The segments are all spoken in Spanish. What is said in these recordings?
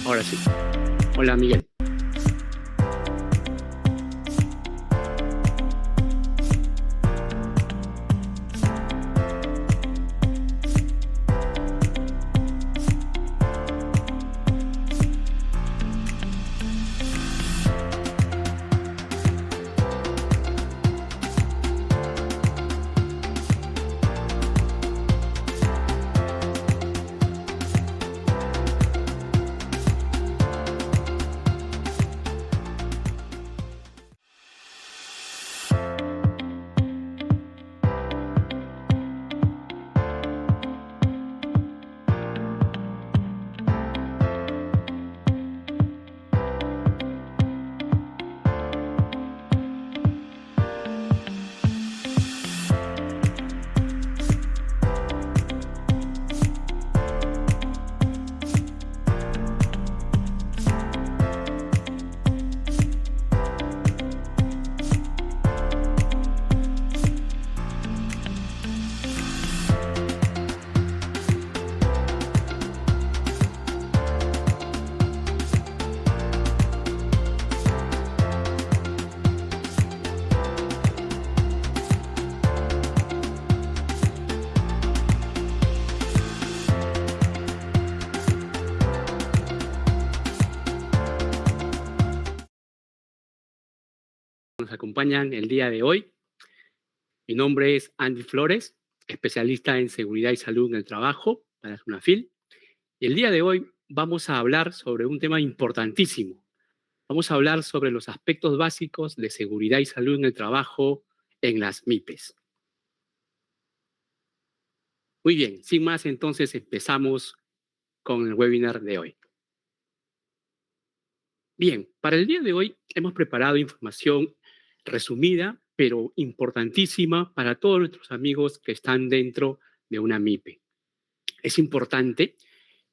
Ahora sí. Hola, Miguel. Nos acompañan el día de hoy. Mi nombre es Andy Flores, especialista en seguridad y salud en el trabajo para SUNAFIL. Y el día de hoy vamos a hablar sobre un tema importantísimo. Vamos a hablar sobre los aspectos básicos de seguridad y salud en el trabajo en las MIPES. Muy bien, sin más, entonces empezamos con el webinar de hoy. Bien, para el día de hoy hemos preparado información resumida, pero importantísima para todos nuestros amigos que están dentro de una MIPE. Es importante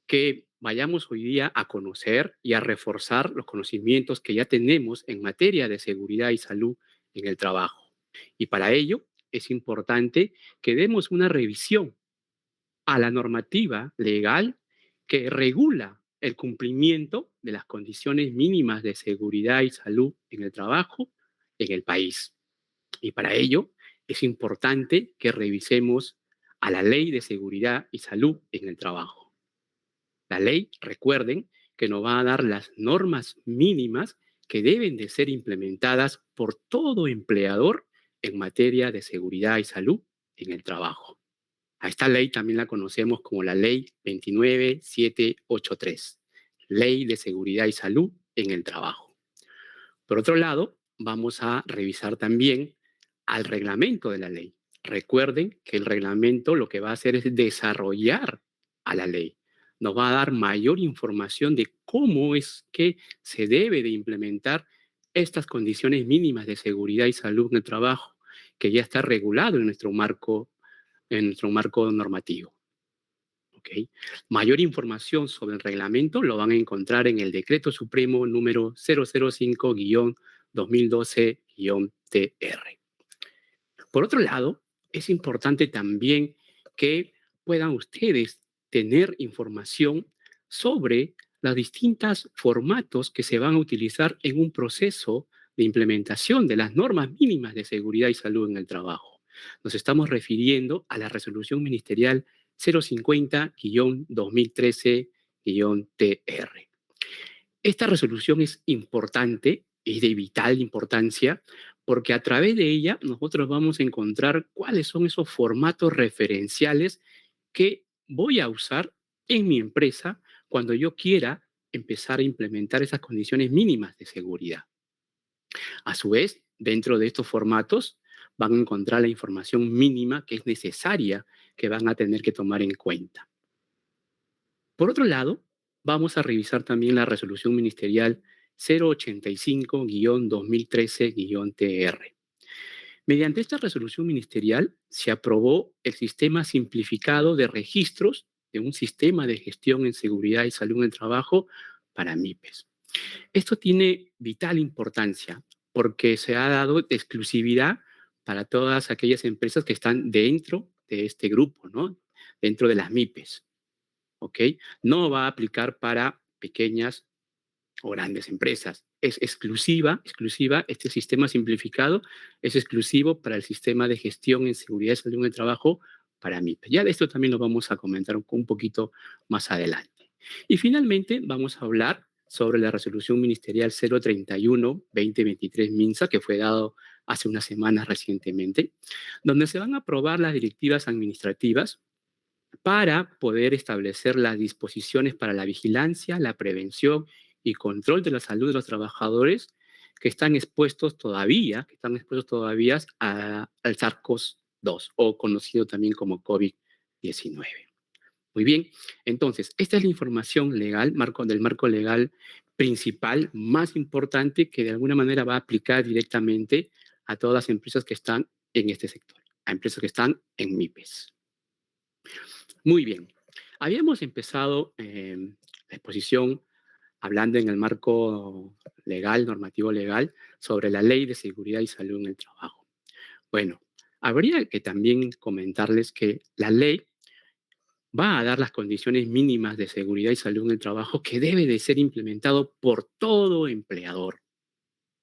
que vayamos hoy día a conocer y a reforzar los conocimientos que ya tenemos en materia de seguridad y salud en el trabajo. Y para ello es importante que demos una revisión a la normativa legal que regula el cumplimiento de las condiciones mínimas de seguridad y salud en el trabajo en el país. Y para ello es importante que revisemos a la Ley de Seguridad y Salud en el Trabajo. La ley, recuerden, que nos va a dar las normas mínimas que deben de ser implementadas por todo empleador en materia de seguridad y salud en el trabajo. A esta ley también la conocemos como la Ley 29783, Ley de Seguridad y Salud en el Trabajo. Por otro lado, vamos a revisar también al reglamento de la ley. Recuerden que el reglamento lo que va a hacer es desarrollar a la ley. Nos va a dar mayor información de cómo es que se debe de implementar estas condiciones mínimas de seguridad y salud en el trabajo, que ya está regulado en nuestro marco normativo. ¿Okay? Mayor información sobre el reglamento lo van a encontrar en el Decreto Supremo número 005-2012-TR. Por otro lado, es importante también que puedan ustedes tener información sobre los distintos formatos que se van a utilizar en un proceso de implementación de las normas mínimas de seguridad y salud en el trabajo. Nos estamos refiriendo a la resolución ministerial 050-2013-TR. Esta resolución es importante, es de vital importancia, porque a través de ella nosotros vamos a encontrar cuáles son esos formatos referenciales que voy a usar en mi empresa cuando yo quiera empezar a implementar esas condiciones mínimas de seguridad. A su vez, dentro de estos formatos van a encontrar la información mínima que es necesaria que van a tener que tomar en cuenta. Por otro lado, vamos a revisar también la resolución ministerial 085-2013-TR. Mediante esta resolución ministerial se aprobó el sistema simplificado de registros de un sistema de gestión en seguridad y salud en el trabajo para MIPES. Esto tiene vital importancia porque se ha dado exclusividad para todas aquellas empresas que están dentro de este grupo, ¿no? Dentro de las MIPES. ¿Ok? No va a aplicar para pequeñas o grandes empresas. Es exclusiva, este sistema simplificado es exclusivo para el sistema de gestión en seguridad y salud en el trabajo para MIPE. Ya de esto también lo vamos a comentar un poquito más adelante. Y finalmente vamos a hablar sobre la resolución ministerial 031-2023 MINSA, que fue dado hace unas semanas recientemente, donde se van a aprobar las directivas administrativas para poder establecer las disposiciones para la vigilancia, la prevención y control de la salud de los trabajadores que están expuestos todavía al SARS-CoV-2 o conocido también como COVID-19. Muy bien, entonces, esta es la información legal, del marco legal principal, más importante, que de alguna manera va a aplicar directamente a todas las empresas que están en este sector, a empresas que están en MIPES. Muy bien. Habíamos empezado la exposición hablando en el marco legal, normativo legal, sobre la Ley de Seguridad y Salud en el Trabajo. Bueno, habría que también comentarles que la ley va a dar las condiciones mínimas de seguridad y salud en el trabajo que debe de ser implementado por todo empleador.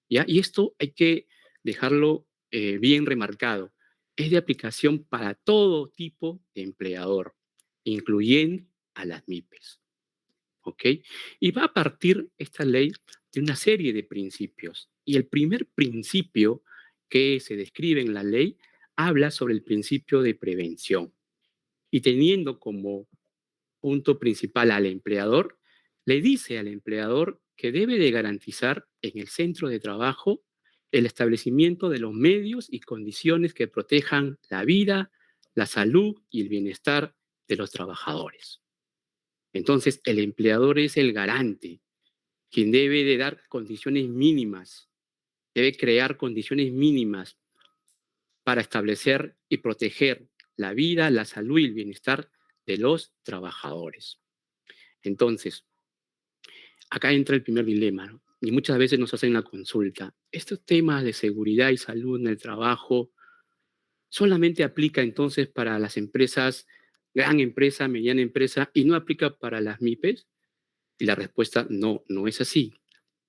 ¿Ya? Y esto hay que dejarlo bien remarcado. Es de aplicación para todo tipo de empleador, incluyendo a las MIPES. ¿Ok? Y va a partir esta ley de una serie de principios. Y el primer principio que se describe en la ley habla sobre el principio de prevención. Y teniendo como punto principal al empleador, le dice al empleador que debe de garantizar en el centro de trabajo el establecimiento de los medios y condiciones que protejan la vida, la salud y el bienestar de los trabajadores. Entonces, el empleador es el garante, quien debe de dar condiciones mínimas, debe crear condiciones mínimas para establecer y proteger la vida, la salud y el bienestar de los trabajadores. Entonces, acá entra el primer dilema, ¿no? Y muchas veces nos hacen la consulta. ¿Estos temas de seguridad y salud en el trabajo solamente aplica entonces para las empresas, gran empresa, mediana empresa, y no aplica para las MIPES? Y la respuesta no, no es así,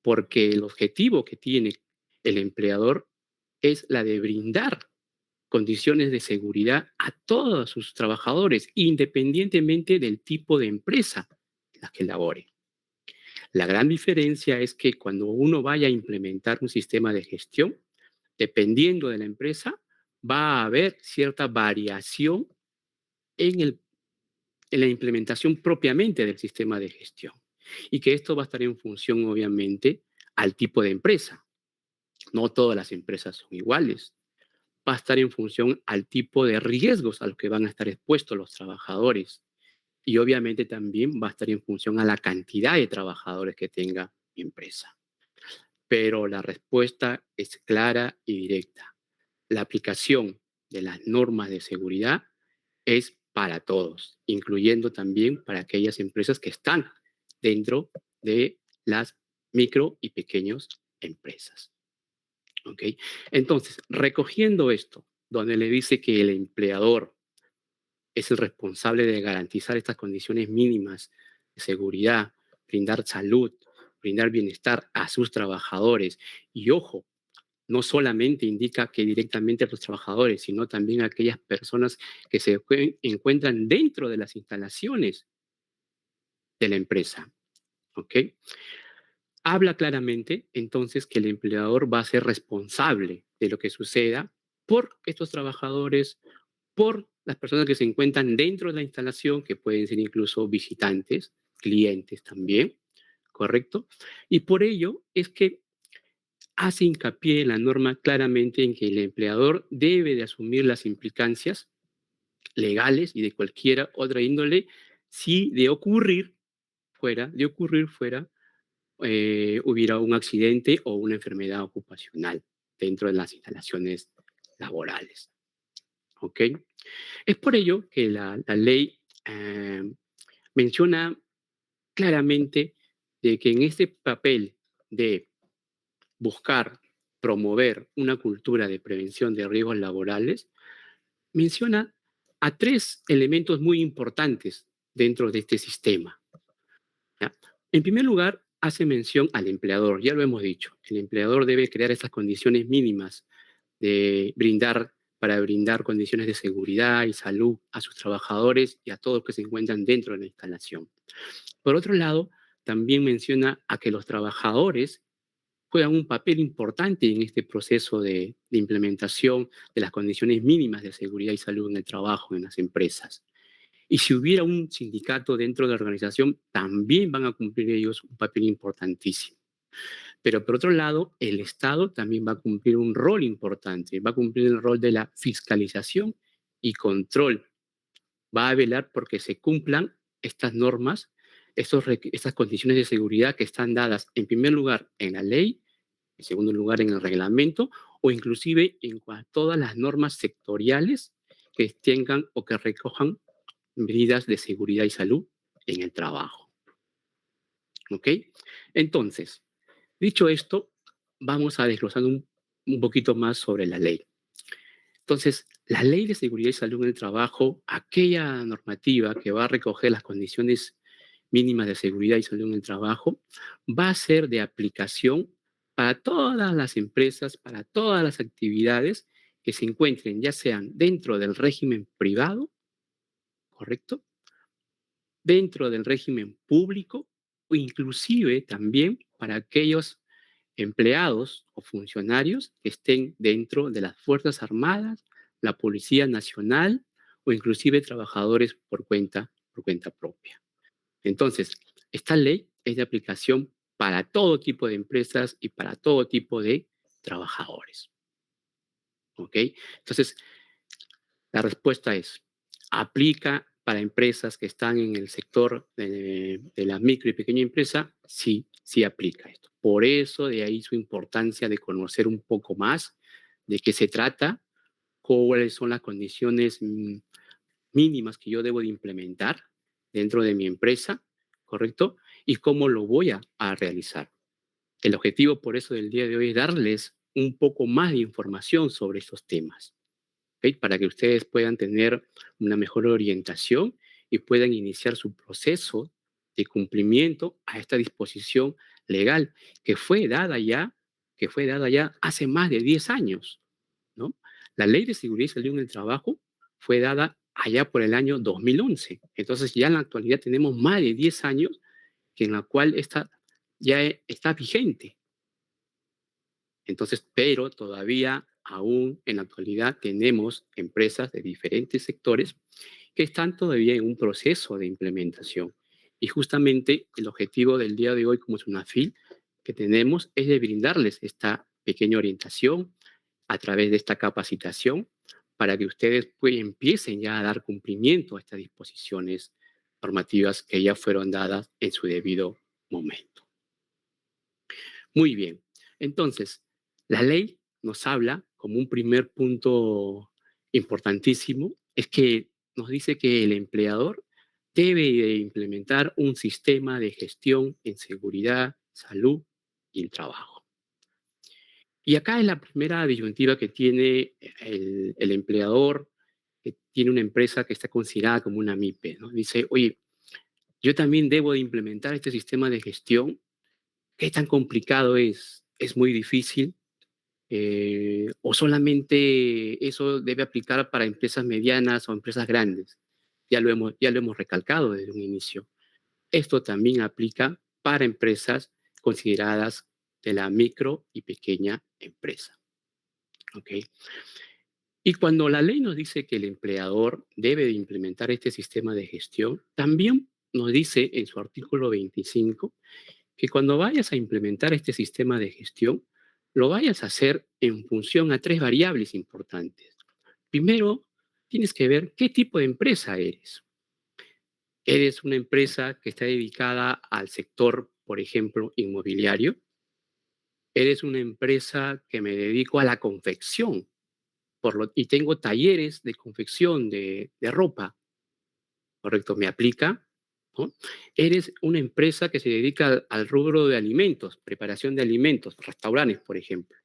porque el objetivo que tiene el empleador es la de brindar condiciones de seguridad a todos sus trabajadores, independientemente del tipo de empresa en la que labore. La gran diferencia es que cuando uno vaya a implementar un sistema de gestión, dependiendo de la empresa, va a haber cierta variación en, en la implementación propiamente del sistema de gestión. Y que esto va a estar en función, obviamente, al tipo de empresa. No todas las empresas son iguales. Va a estar en función al tipo de riesgos a los que van a estar expuestos los trabajadores. Y obviamente también va a estar en función a la cantidad de trabajadores que tenga mi empresa. Pero la respuesta es clara y directa. La aplicación de las normas de seguridad es para todos, incluyendo también para aquellas empresas que están dentro de las micro y pequeñas empresas. ¿Ok? Entonces, recogiendo esto, donde le dice que el empleador es el responsable de garantizar estas condiciones mínimas de seguridad, brindar salud, brindar bienestar a sus trabajadores. Y ojo, no solamente indica que directamente a los trabajadores, sino también a aquellas personas que se encuentran dentro de las instalaciones de la empresa. ¿Ok? Habla claramente entonces que el empleador va a ser responsable de lo que suceda por estos trabajadores, por las personas que se encuentran dentro de la instalación, que pueden ser incluso visitantes, clientes también, ¿correcto? Y por ello es que hace hincapié en la norma claramente en que el empleador debe de asumir las implicancias legales y de cualquier otra índole si de ocurrir fuera, hubiera un accidente o una enfermedad ocupacional dentro de las instalaciones laborales. ¿Ok? Es por ello que la ley menciona claramente de que en este papel de buscar promover una cultura de prevención de riesgos laborales, menciona a tres elementos muy importantes dentro de este sistema. ¿Ya? En primer lugar, hace mención al empleador, ya lo hemos dicho. El empleador debe crear estas condiciones mínimas de brindar, para brindar condiciones de seguridad y salud a sus trabajadores y a todos los que se encuentran dentro de la instalación. Por otro lado, también menciona a que los trabajadores juegan un papel importante en este proceso de implementación de las condiciones mínimas de seguridad y salud en el trabajo en las empresas. Y si hubiera un sindicato dentro de la organización, también van a cumplir ellos un papel importantísimo. Pero por otro lado, el Estado también va a cumplir un rol importante, va a cumplir el rol de la fiscalización y control. Va a velar porque se cumplan estas normas, estas condiciones de seguridad que están dadas en primer lugar en la ley, en segundo lugar en el reglamento o inclusive en todas las normas sectoriales que tengan o que recojan medidas de seguridad y salud en el trabajo. ¿Ok? Entonces, dicho esto, vamos a desglosar un poquito más sobre la ley. Entonces, la ley de seguridad y salud en el trabajo, aquella normativa que va a recoger las condiciones mínimas de seguridad y salud en el trabajo, va a ser de aplicación para todas las empresas, para todas las actividades que se encuentren, ya sean dentro del régimen privado, ¿correcto? Dentro del régimen público o inclusive también para aquellos empleados o funcionarios que estén dentro de las Fuerzas Armadas, la Policía Nacional o inclusive trabajadores por cuenta propia. Entonces, esta ley es de aplicación para todo tipo de empresas y para todo tipo de trabajadores. ¿Ok? Entonces, la respuesta es, ¿aplica para empresas que están en el sector de la micro y pequeña empresa? Sí, sí aplica esto. Por eso, de ahí su importancia de conocer un poco más de qué se trata, cuáles son las condiciones mínimas que yo debo de implementar dentro de mi empresa, ¿correcto? Y cómo lo voy a realizar. El objetivo, por eso, del día de hoy es darles un poco más de información sobre estos temas. ¿Ok? Para que ustedes puedan tener una mejor orientación y puedan iniciar su proceso de cumplimiento a esta disposición legal que fue dada ya hace más de 10 años, ¿no? La Ley de Seguridad y Salud en el Trabajo fue dada allá por el año 2011. Entonces ya en la actualidad tenemos más de 10 años en la cual esta ya está vigente. Entonces, pero todavía aún en la actualidad tenemos empresas de diferentes sectores que están todavía en un proceso de implementación. Y justamente el objetivo del día de hoy como SUNAFIL que tenemos es de brindarles esta pequeña orientación a través de esta capacitación para que ustedes pues, empiecen ya a dar cumplimiento a estas disposiciones normativas que ya fueron dadas en su debido momento. Muy bien. Entonces, la ley nos habla, como un primer punto importantísimo, es que nos dice que el empleador debe de implementar un sistema de gestión en seguridad, salud y el trabajo. Y acá es la primera disyuntiva que tiene el empleador, que tiene una empresa que está considerada como una MIPE, ¿no? Dice, oye, yo también debo de implementar este sistema de gestión. ¿Qué tan complicado es? ¿Es muy difícil? ¿O solamente eso debe aplicar para empresas medianas o empresas grandes? Ya lo hemos recalcado desde un inicio. Esto también aplica para empresas consideradas de la micro y pequeña empresa. ¿Ok? Y cuando la ley nos dice que el empleador debe de implementar este sistema de gestión, también nos dice en su artículo 25 que cuando vayas a implementar este sistema de gestión, lo vayas a hacer en función a tres variables importantes. Primero, tienes que ver qué tipo de empresa eres. ¿Eres una empresa que está dedicada al sector, por ejemplo, inmobiliario? ¿Eres una empresa que me dedico a la confección y tengo talleres de confección de ropa? ¿Correcto? ¿Me aplica? ¿No? ¿Eres una empresa que se dedica al rubro de alimentos, preparación de alimentos, restaurantes, por ejemplo?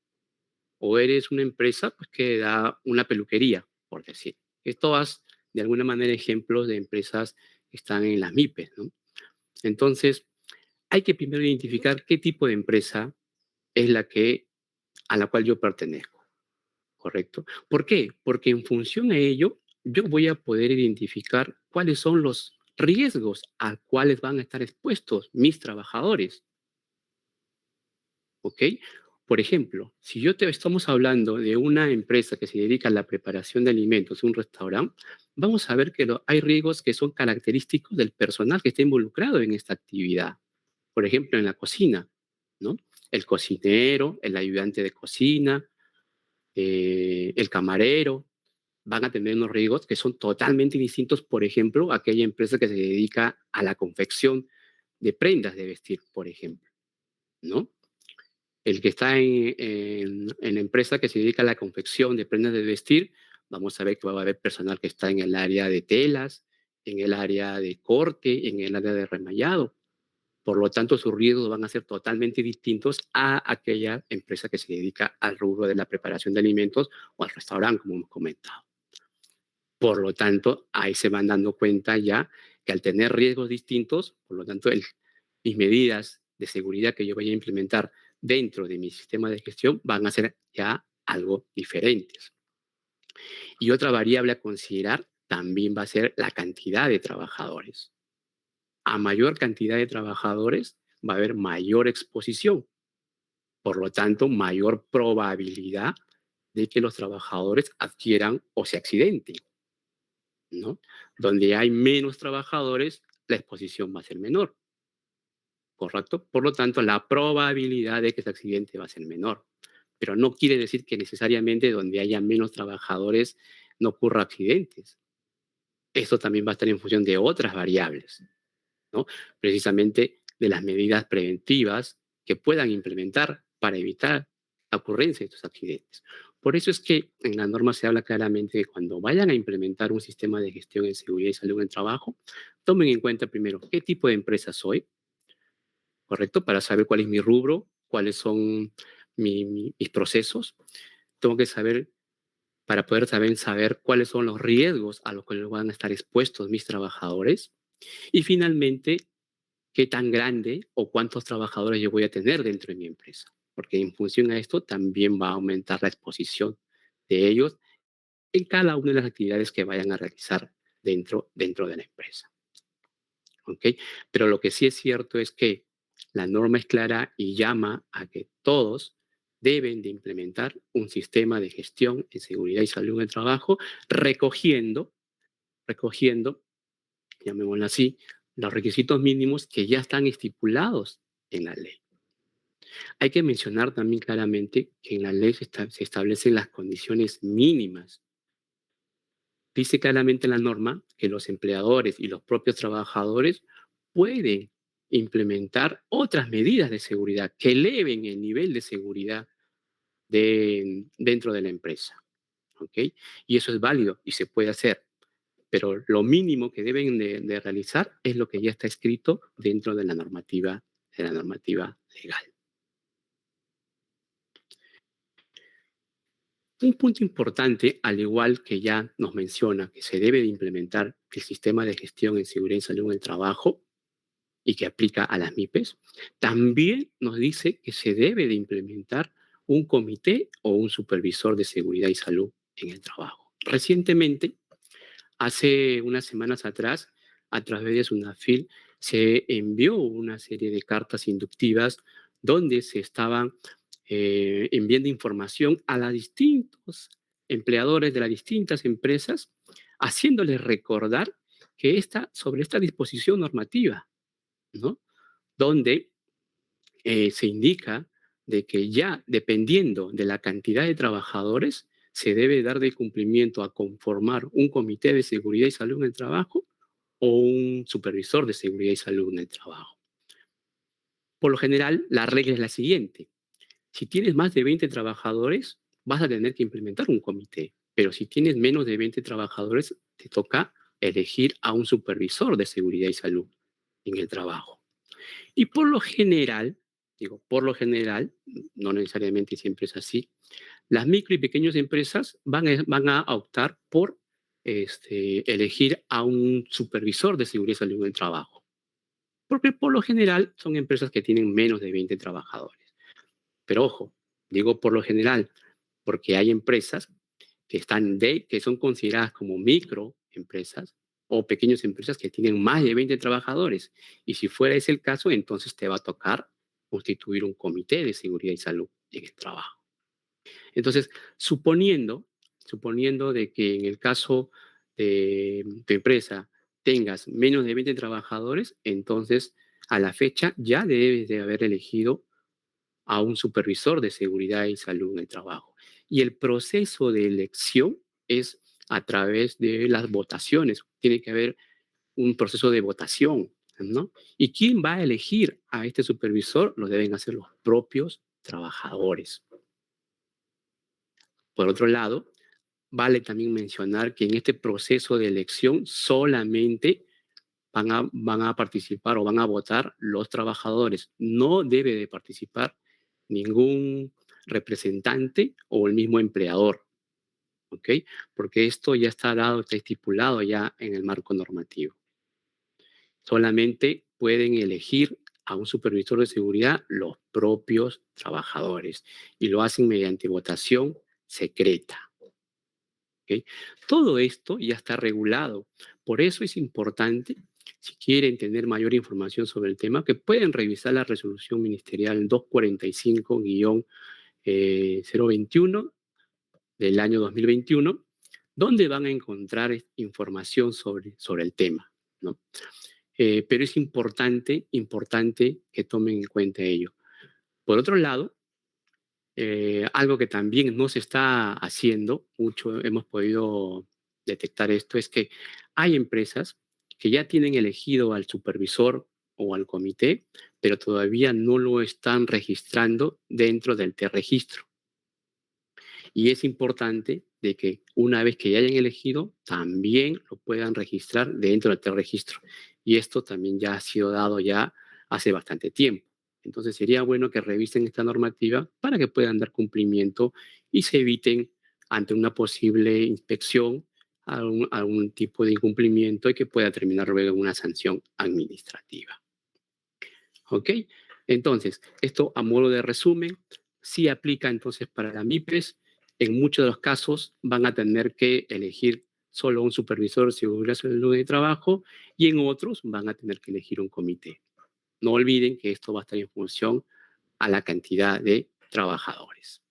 ¿O eres una empresa pues, que da una peluquería, por decir? Es todas, de alguna manera, ejemplos de empresas que están en las MIPES, ¿no? Entonces, hay que primero identificar qué tipo de empresa es a la cual yo pertenezco, ¿correcto? ¿Por qué? Porque en función a ello, yo voy a poder identificar cuáles son los riesgos a cuales van a estar expuestos mis trabajadores, ¿ok? Por ejemplo, si estamos hablando de una empresa que se dedica a la preparación de alimentos, un restaurante, vamos a ver que hay riesgos que son característicos del personal que está involucrado en esta actividad. Por ejemplo, en la cocina, ¿no? El cocinero, el ayudante de cocina, el camarero, van a tener unos riesgos que son totalmente distintos, por ejemplo, a aquella empresa que se dedica a la confección de prendas de vestir, por ejemplo, ¿no? El que está en la empresa que se dedica a la confección de prendas de vestir, vamos a ver que va a haber personal que está en el área de telas, en el área de corte, en el área de remallado. Por lo tanto, sus riesgos van a ser totalmente distintos a aquella empresa que se dedica al rubro de la preparación de alimentos o al restaurante, como hemos comentado. Por lo tanto, ahí se van dando cuenta ya que al tener riesgos distintos, por lo tanto, mis medidas de seguridad que yo vaya a implementar dentro de mi sistema de gestión van a ser ya algo diferentes. Y otra variable a considerar también va a ser la cantidad de trabajadores. A mayor cantidad de trabajadores va a haber mayor exposición, por lo tanto, mayor probabilidad de que los trabajadores adquieran o se accidenten, ¿no? Donde hay menos trabajadores, la exposición va a ser menor, ¿correcto? Por lo tanto, la probabilidad de que ese accidente va a ser menor. Pero no quiere decir que necesariamente donde haya menos trabajadores no ocurra accidentes. Esto también va a estar en función de otras variables, ¿no? Precisamente de las medidas preventivas que puedan implementar para evitar la ocurrencia de estos accidentes. Por eso es que en la norma se habla claramente de cuando vayan a implementar un sistema de gestión en seguridad y salud en el trabajo, tomen en cuenta primero qué tipo de empresa soy, ¿correcto? Para saber cuál es mi rubro, cuáles son mis procesos. Tengo que saber, para poder saber cuáles son los riesgos a los que van a estar expuestos mis trabajadores. Y finalmente, qué tan grande o cuántos trabajadores yo voy a tener dentro de mi empresa, porque en función a esto también va a aumentar la exposición de ellos en cada una de las actividades que vayan a realizar dentro de la empresa. ¿Ok? Pero lo que sí es cierto es que la norma es clara y llama a que todos deben de implementar un sistema de gestión en seguridad y salud en el trabajo, recogiendo, llamémoslo así, los requisitos mínimos que ya están estipulados en la ley. Hay que mencionar también claramente que en la ley se establecen las condiciones mínimas. Dice claramente la norma que los empleadores y los propios trabajadores pueden implementar otras medidas de seguridad que eleven el nivel de seguridad dentro de la empresa. ¿Ok? Y eso es válido y se puede hacer. Pero lo mínimo que deben de realizar es lo que ya está escrito dentro de la normativa legal. Un punto importante, al igual que ya nos menciona que se debe de implementar el sistema de gestión en seguridad y salud en el trabajo y que aplica a las MIPES, también nos dice que se debe de implementar un comité o un supervisor de seguridad y salud en el trabajo. Recientemente, hace unas semanas atrás, a través de SUNAFIL, se envió una serie de cartas inductivas donde se estaban enviando información a los distintos empleadores de las distintas empresas, haciéndoles recordar que sobre esta disposición normativa, ¿no? Donde se indica de que ya dependiendo de la cantidad de trabajadores, se debe dar de cumplimiento a conformar un comité de seguridad y salud en el trabajo o un supervisor de seguridad y salud en el trabajo. Por lo general, la regla es la siguiente. Si tienes más de 20 trabajadores, vas a tener que implementar un comité. Pero si tienes menos de 20 trabajadores, te toca elegir a un supervisor de seguridad y salud en el trabajo. Y por lo general, digo, por lo general, no necesariamente siempre es así, las micro y pequeñas empresas van a optar por elegir a un supervisor de seguridad y salud en el trabajo. porque por lo general son empresas que tienen menos de 20 trabajadores. Pero ojo, digo por lo general, porque hay empresas que son consideradas como microempresas o pequeñas empresas que tienen más de 20 trabajadores. Y si fuera ese el caso, entonces te va a tocar constituir un comité de seguridad y salud en el trabajo. Entonces, suponiendo de que en el caso de tu empresa tengas menos de 20 trabajadores, entonces a la fecha ya debes de haber elegido a un supervisor de seguridad y salud en el trabajo. Y el proceso de elección es a través de las votaciones. Tiene que haber un proceso de votación, ¿no? ¿Y quién va a elegir a este supervisor? Lo deben hacer los propios trabajadores. Por otro lado, vale también mencionar que en este proceso de elección solamente van a participar o van a votar los trabajadores. No debe de participar ningún representante o el mismo empleador, ¿ok? Porque esto ya está dado, está estipulado ya en el marco normativo. Solamente pueden elegir a un supervisor de seguridad los propios trabajadores y lo hacen mediante votación secreta. ¿Ok? Todo esto ya está regulado. Por eso es importante, si quieren tener mayor información sobre el tema, que pueden revisar la resolución ministerial 245-021 del año 2021, donde van a encontrar información sobre el tema, ¿no? Pero es importante que tomen en cuenta ello. Por otro lado, algo que también no se está haciendo mucho, hemos podido detectar esto, es que hay empresas que ya tienen elegido al supervisor o al comité, pero todavía no lo están registrando dentro del T-registro. Y es importante de que una vez que ya hayan elegido, también lo puedan registrar dentro del registro. Y esto también ya ha sido dado ya hace bastante tiempo. Entonces sería bueno que revisen esta normativa para que puedan dar cumplimiento y se eviten ante una posible inspección algún tipo de incumplimiento y que pueda terminar luego en una sanción administrativa. ¿Ok? Entonces, esto a modo de resumen, sí aplica entonces para las MIPES. En muchos de los casos van a tener que elegir solo un supervisor de seguridad y salud de trabajo y en otros van a tener que elegir un comité. No olviden que esto va a estar en función a la cantidad de trabajadores.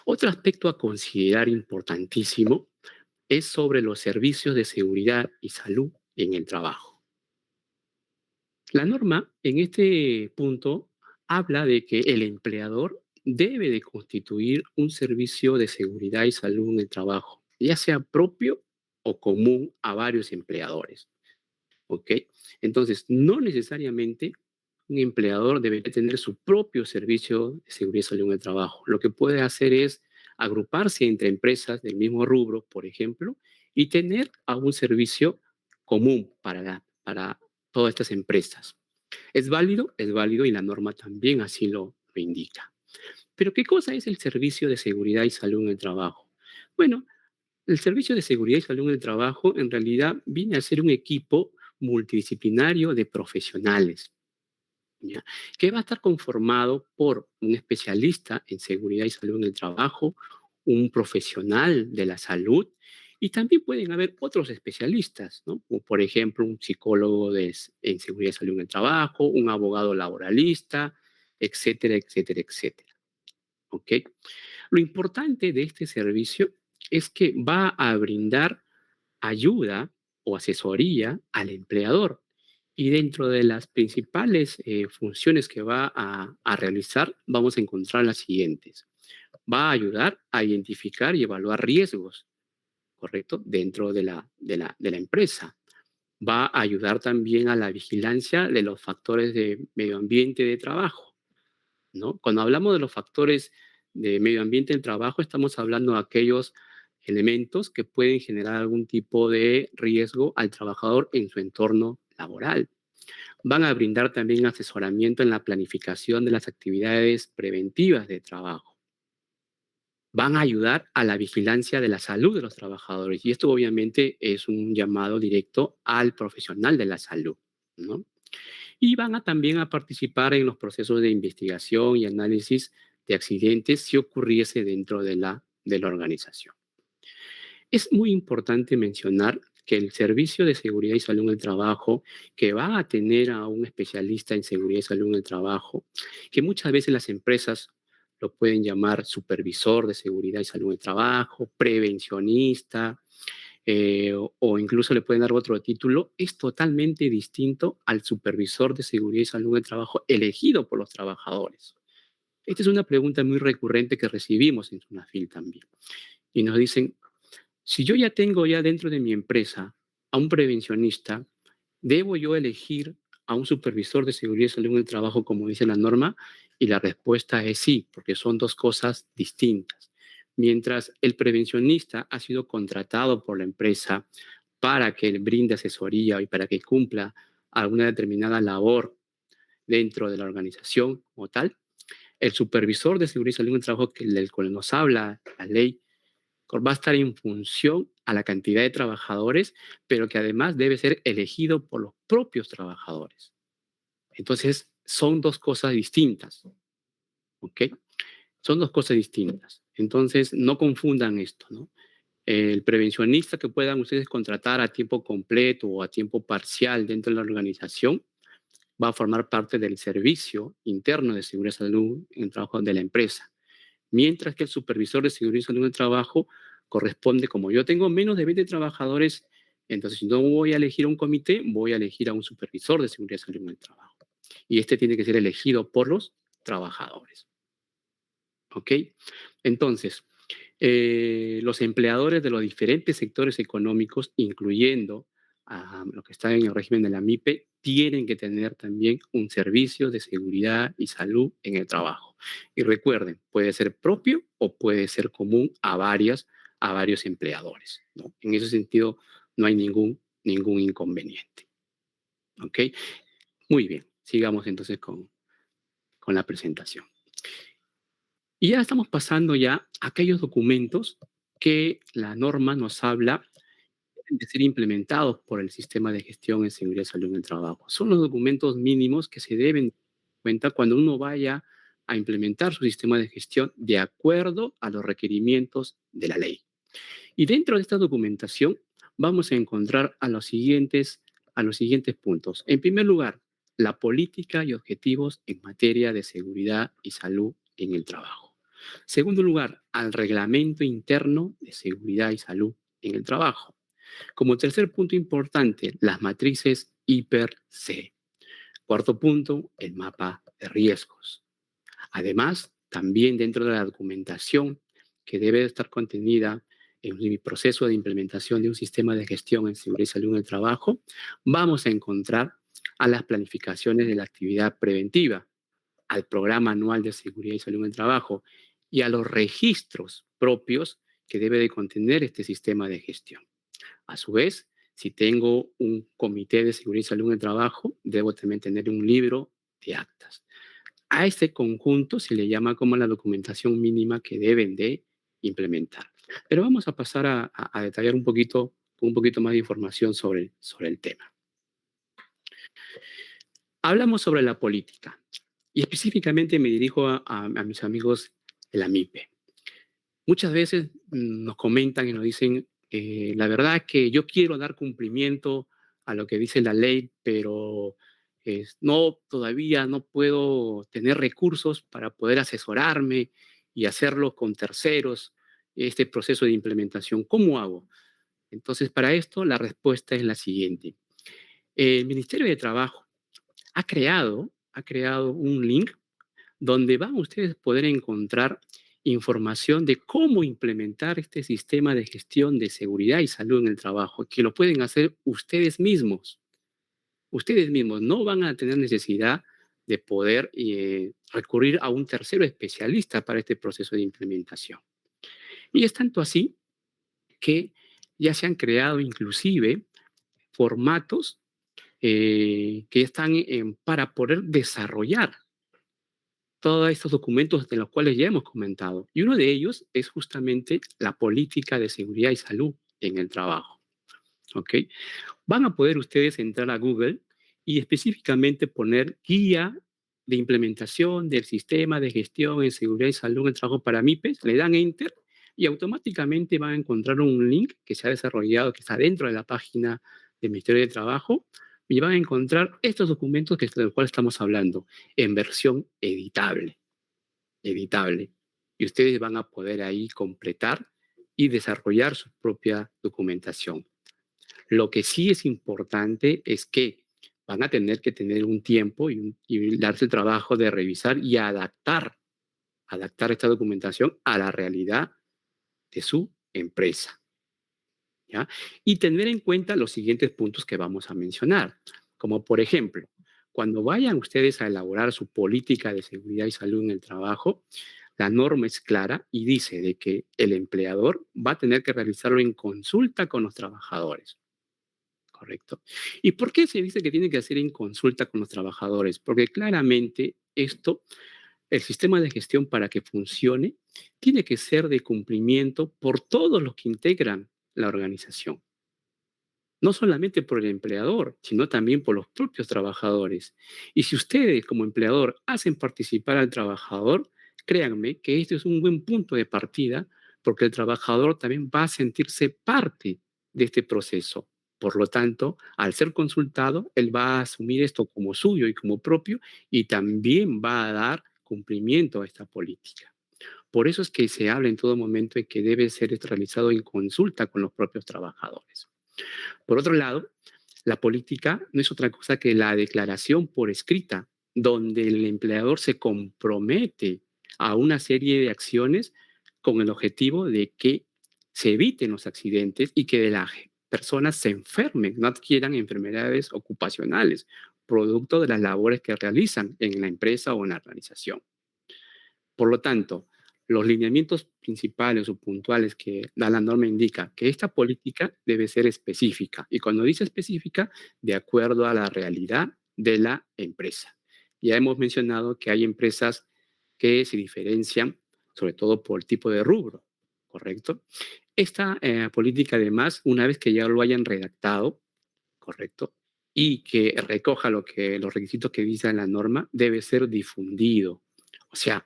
Otro aspecto a considerar importantísimo es sobre los servicios de seguridad y salud en el trabajo. La norma en este punto habla de que el empleador debe de constituir un servicio de seguridad y salud en el trabajo, ya sea propio o común a varios empleadores. ¿Ok? Entonces, no necesariamente un empleador debe tener su propio servicio de seguridad y salud en el trabajo. Lo que puede hacer es agruparse entre empresas del mismo rubro, por ejemplo, y tener un servicio común para todas estas empresas. Es válido y la norma también así lo indica. Pero ¿qué cosa es el servicio de seguridad y salud en el trabajo? Bueno, el servicio de seguridad y salud en el trabajo en realidad viene a ser un equipo multidisciplinario de profesionales, ¿ya? Que va a estar conformado por un especialista en seguridad y salud en el trabajo, un profesional de la salud y también pueden haber otros especialistas, ¿no? Como por ejemplo un psicólogo en seguridad y salud en el trabajo, un abogado laboralista, etcétera, etcétera, etcétera. ¿Ok? Lo importante de este servicio es que va a brindar ayuda o asesoría al empleador. Y dentro de las principales funciones que va a realizar, vamos a encontrar las siguientes. Va a ayudar a identificar y evaluar riesgos, ¿correcto? Dentro de la empresa. Va a ayudar también a la vigilancia de los factores de medio ambiente de trabajo, ¿no? Cuando hablamos de los factores de medio ambiente del trabajo, estamos hablando de aquellos elementos que pueden generar algún tipo de riesgo al trabajador en su entorno laboral. Van a brindar también asesoramiento en la planificación de las actividades preventivas de trabajo. van a ayudar a la vigilancia de la salud de los trabajadores. Y esto obviamente es un llamado directo al profesional de la salud, ¿no? Y van a también a participar en los procesos de investigación y análisis de accidentes si ocurriese dentro de la organización. Es muy importante mencionar que el Servicio de Seguridad y Salud en el Trabajo, que va a tener a un especialista en seguridad y salud en el trabajo, que muchas veces las empresas lo pueden llamar supervisor de seguridad y salud en el trabajo, prevencionista, o incluso le pueden dar otro título, es totalmente distinto al supervisor de seguridad y salud en el trabajo elegido por los trabajadores. Esta es una pregunta muy recurrente que recibimos en Sunafil también. Y nos dicen, si yo ya tengo ya dentro de mi empresa a un prevencionista, ¿debo yo elegir a un supervisor de seguridad y salud en el trabajo como dice la norma? Y la respuesta es sí, porque son dos cosas distintas. Mientras el prevencionista ha sido contratado por la empresa para que brinde asesoría y para que cumpla alguna determinada labor dentro de la organización o tal, el supervisor de seguridad y salud en el trabajo del cual nos habla la ley va a estar en función a la cantidad de trabajadores, pero que además debe ser elegido por los propios trabajadores. Entonces, son dos cosas distintas, ¿ok? Son dos cosas distintas. Entonces, no confundan esto, ¿no? El prevencionista que puedan ustedes contratar a tiempo completo o a tiempo parcial dentro de la organización va a formar parte del servicio interno de seguridad y salud en el trabajo de la empresa. Mientras que el supervisor de seguridad y salud en el trabajo corresponde, como yo tengo menos de 20 trabajadores, entonces si no voy a elegir un comité, voy a elegir a un supervisor de seguridad y salud en el trabajo. Y este tiene que ser elegido por los trabajadores. ¿Ok? Entonces, los empleadores de los diferentes sectores económicos, incluyendo a los que están en el régimen de la MIPE, tienen que tener también un servicio de seguridad y salud en el trabajo. Y recuerden, puede ser propio o puede ser común a varios empleadores, ¿no? En ese sentido, no hay ningún inconveniente. ¿Ok? Muy bien, sigamos entonces con la presentación. Y ya estamos pasando ya a aquellos documentos que la norma nos habla de ser implementados por el sistema de gestión en seguridad y salud en el trabajo. Son los documentos mínimos que se deben tener en cuenta cuando uno vaya a implementar su sistema de gestión de acuerdo a los requerimientos de la ley. Y dentro de esta documentación vamos a encontrar a los siguientes puntos. En primer lugar, la política y objetivos en materia de seguridad y salud en el trabajo. Segundo lugar, al reglamento interno de seguridad y salud en el trabajo. Como tercer punto importante, las matrices HIPER-C. Cuarto punto, el mapa de riesgos. Además, también dentro de la documentación que debe estar contenida en mi proceso de implementación de un sistema de gestión en seguridad y salud en el trabajo, vamos a encontrar a las planificaciones de la actividad preventiva, al programa anual de seguridad y salud en el trabajo y a los registros propios que debe de contener este sistema de gestión. A su vez, si tengo un comité de seguridad y salud en el trabajo, debo también tener un libro de actas. A este conjunto se le llama como la documentación mínima que deben de implementar. Pero vamos a pasar a detallar un poquito más de información sobre el tema. Hablamos sobre la política y específicamente me dirijo a mis amigos de la MIPE. Muchas veces nos comentan y nos dicen, la verdad es que yo quiero dar cumplimiento a lo que dice la ley, pero no, todavía no puedo tener recursos para poder asesorarme y hacerlo con terceros, este proceso de implementación. ¿Cómo hago? Entonces, para esto la respuesta es la siguiente. El Ministerio de Trabajo ha creado un link donde van ustedes a poder encontrar información de cómo implementar este sistema de gestión de seguridad y salud en el trabajo, que lo pueden hacer ustedes mismos. Ustedes mismos no van a tener necesidad de poder recurrir a un tercero especialista para este proceso de implementación. Y es tanto así que ya se han creado inclusive formatos que están para poder desarrollar todos estos documentos de los cuales ya hemos comentado. Y uno de ellos es justamente la política de seguridad y salud en el trabajo. ¿Ok? Van a poder ustedes entrar a Google y específicamente poner guía de implementación del sistema de gestión en seguridad y salud en el trabajo para MIPES, le dan enter y automáticamente van a encontrar un link que se ha desarrollado, que está dentro de la página del Ministerio de Trabajo, y van a encontrar estos documentos de los cuales estamos hablando en versión editable. Y ustedes van a poder ahí completar y desarrollar su propia documentación. Lo que sí es importante es que van a tener que tener un tiempo y darse el trabajo de revisar y adaptar esta documentación a la realidad de su empresa, ¿ya? Y tener en cuenta los siguientes puntos que vamos a mencionar, como por ejemplo, cuando vayan ustedes a elaborar su política de seguridad y salud en el trabajo, la norma es clara y dice de que el empleador va a tener que realizarlo en consulta con los trabajadores. Correcto. ¿Y por qué se dice que tiene que hacer en consulta con los trabajadores? Porque claramente esto, el sistema de gestión para que funcione, tiene que ser de cumplimiento por todos los que integran la organización. No solamente por el empleador, sino también por los propios trabajadores. Y si ustedes como empleador hacen participar al trabajador, créanme que este es un buen punto de partida porque el trabajador también va a sentirse parte de este proceso. Por lo tanto, al ser consultado, él va a asumir esto como suyo y como propio y también va a dar cumplimiento a esta política. Por eso es que se habla en todo momento de que debe ser realizado en consulta con los propios trabajadores. Por otro lado, la política no es otra cosa que la declaración por escrita, donde el empleador se compromete a una serie de acciones con el objetivo de que se eviten los accidentes y que las personas se enfermen, no adquieran enfermedades ocupacionales, producto de las labores que realizan en la empresa o en la organización. Por lo tanto, los lineamientos principales o puntuales que da la norma indica que esta política debe ser específica y cuando dice específica, de acuerdo a la realidad de la empresa. Ya hemos mencionado que hay empresas que se diferencian sobre todo por el tipo de rubro, ¿correcto? Esta política además, una vez que ya lo hayan redactado, ¿correcto? Y que recoja los requisitos que dice la norma, debe ser difundido. O sea,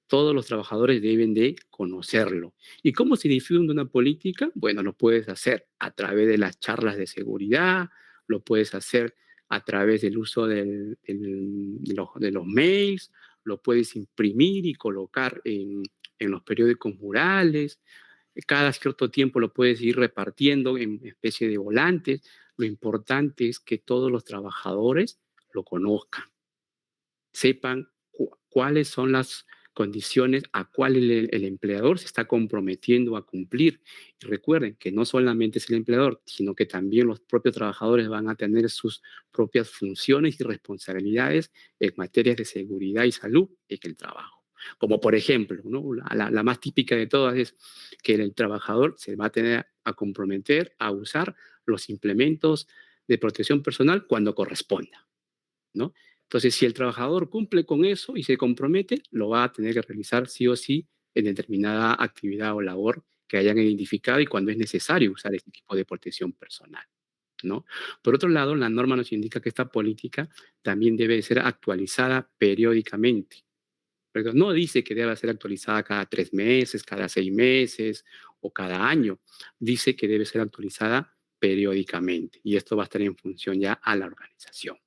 todos los trabajadores deben de conocerlo. ¿Y cómo se difunde una política? Bueno, lo puedes hacer a través de las charlas de seguridad, lo puedes hacer a través del uso de los mails, lo puedes imprimir y colocar en los periódicos murales, cada cierto tiempo lo puedes ir repartiendo en especie de volantes. Lo importante es que todos los trabajadores lo conozcan, sepan cuáles son las condiciones a cuales el empleador se está comprometiendo a cumplir. Y recuerden que no solamente es el empleador, sino que también los propios trabajadores van a tener sus propias funciones y responsabilidades en materias de seguridad y salud en el trabajo. Como por ejemplo, ¿no? La más típica de todas es que el trabajador se va a tener a comprometer a usar los implementos de protección personal cuando corresponda, ¿no? Entonces, si el trabajador cumple con eso y se compromete, lo va a tener que realizar sí o sí en determinada actividad o labor que hayan identificado y cuando es necesario usar este tipo de protección personal, ¿no? Por otro lado, la norma nos indica que esta política también debe ser actualizada periódicamente. Pero no dice que deba ser actualizada cada 3 meses, cada 6 meses o cada año. Dice que debe ser actualizada periódicamente y esto va a estar en función ya a la organización.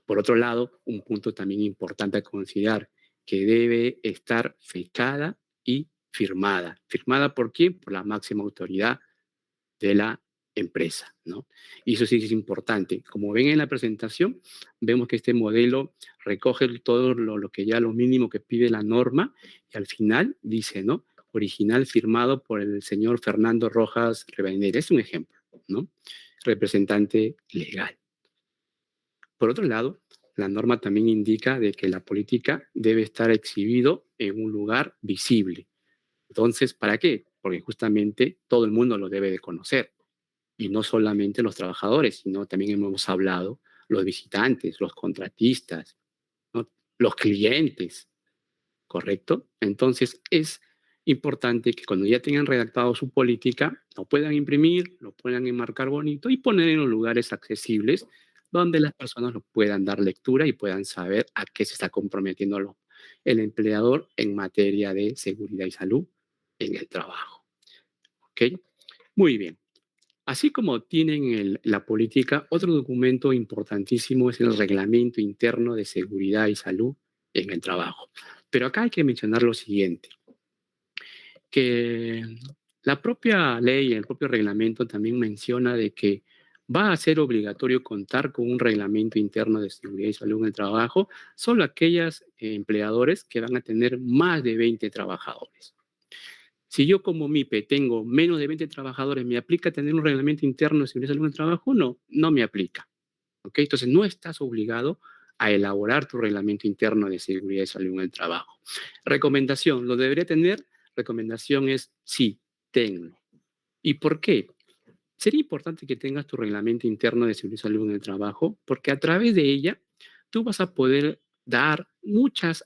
Por otro lado, un punto también importante a considerar, que debe estar fechada y firmada. ¿Firmada por quién? Por la máxima autoridad de la empresa, ¿no? Y eso sí es importante. Como ven en la presentación, vemos que este modelo recoge todo lo que ya lo mínimo que pide la norma y al final dice, ¿no? Original firmado por el señor Fernando Rojas Rivadeneira. Es un ejemplo, ¿no? Representante legal. Por otro lado, la norma también indica de que la política debe estar exhibido en un lugar visible. Entonces, ¿para qué? Porque justamente todo el mundo lo debe de conocer. Y no solamente los trabajadores, sino también hemos hablado los visitantes, los contratistas, ¿no? Los clientes, ¿correcto? Entonces es importante que cuando ya tengan redactado su política, lo puedan imprimir, lo puedan enmarcar bonito y poner en los lugares accesibles donde las personas lo puedan dar lectura y puedan saber a qué se está comprometiendo el empleador en materia de seguridad y salud en el trabajo. ¿Ok? Muy bien. Así como tienen la política, otro documento importantísimo es el Reglamento Interno de Seguridad y Salud en el Trabajo. Pero acá hay que mencionar lo siguiente, que la propia ley, el propio reglamento también menciona de que va a ser obligatorio contar con un reglamento interno de seguridad y salud en el trabajo solo aquellos empleadores que van a tener más de 20 trabajadores. Si yo como MIPE tengo menos de 20 trabajadores, ¿me aplica tener un reglamento interno de seguridad y salud en el trabajo? No, no me aplica. ¿Ok? Entonces no estás obligado a elaborar tu reglamento interno de seguridad y salud en el trabajo. Recomendación, ¿lo debería tener? Recomendación es sí, tenlo. ¿Y por qué? Sería importante que tengas tu reglamento interno de seguridad y salud en el trabajo, porque a través de ella tú vas a poder dar muchas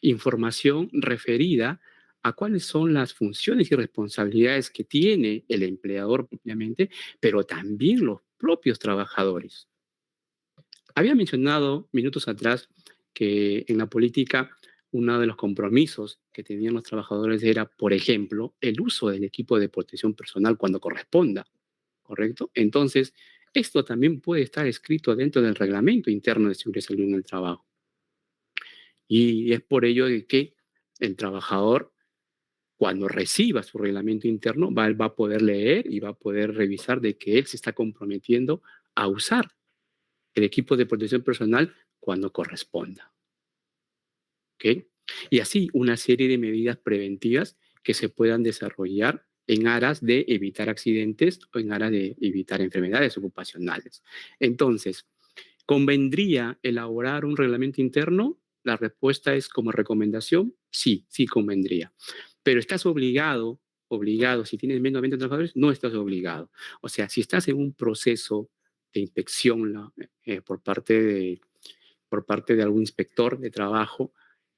información referida a cuáles son las funciones y responsabilidades que tiene el empleador propiamente, pero también los propios trabajadores. Había mencionado minutos atrás que en la política uno de los compromisos que tenían los trabajadores era, por ejemplo, el uso del equipo de protección personal cuando corresponda, ¿correcto? Entonces, esto también puede estar escrito dentro del reglamento interno de seguridad y salud en el trabajo. Y es por ello de que el trabajador, cuando reciba su reglamento interno, va a poder leer y va a poder revisar de que él se está comprometiendo a usar el equipo de protección personal cuando corresponda. ¿Ok? Y así una serie de medidas preventivas que se puedan desarrollar en aras de evitar accidentes o en aras de evitar enfermedades ocupacionales. Entonces, ¿convendría elaborar un reglamento interno? La respuesta es como recomendación, sí, sí convendría. Pero estás obligado, si tienes menos de 20 trabajadores, no estás obligado. O sea, si estás en un proceso de inspección por parte de algún inspector de trabajo,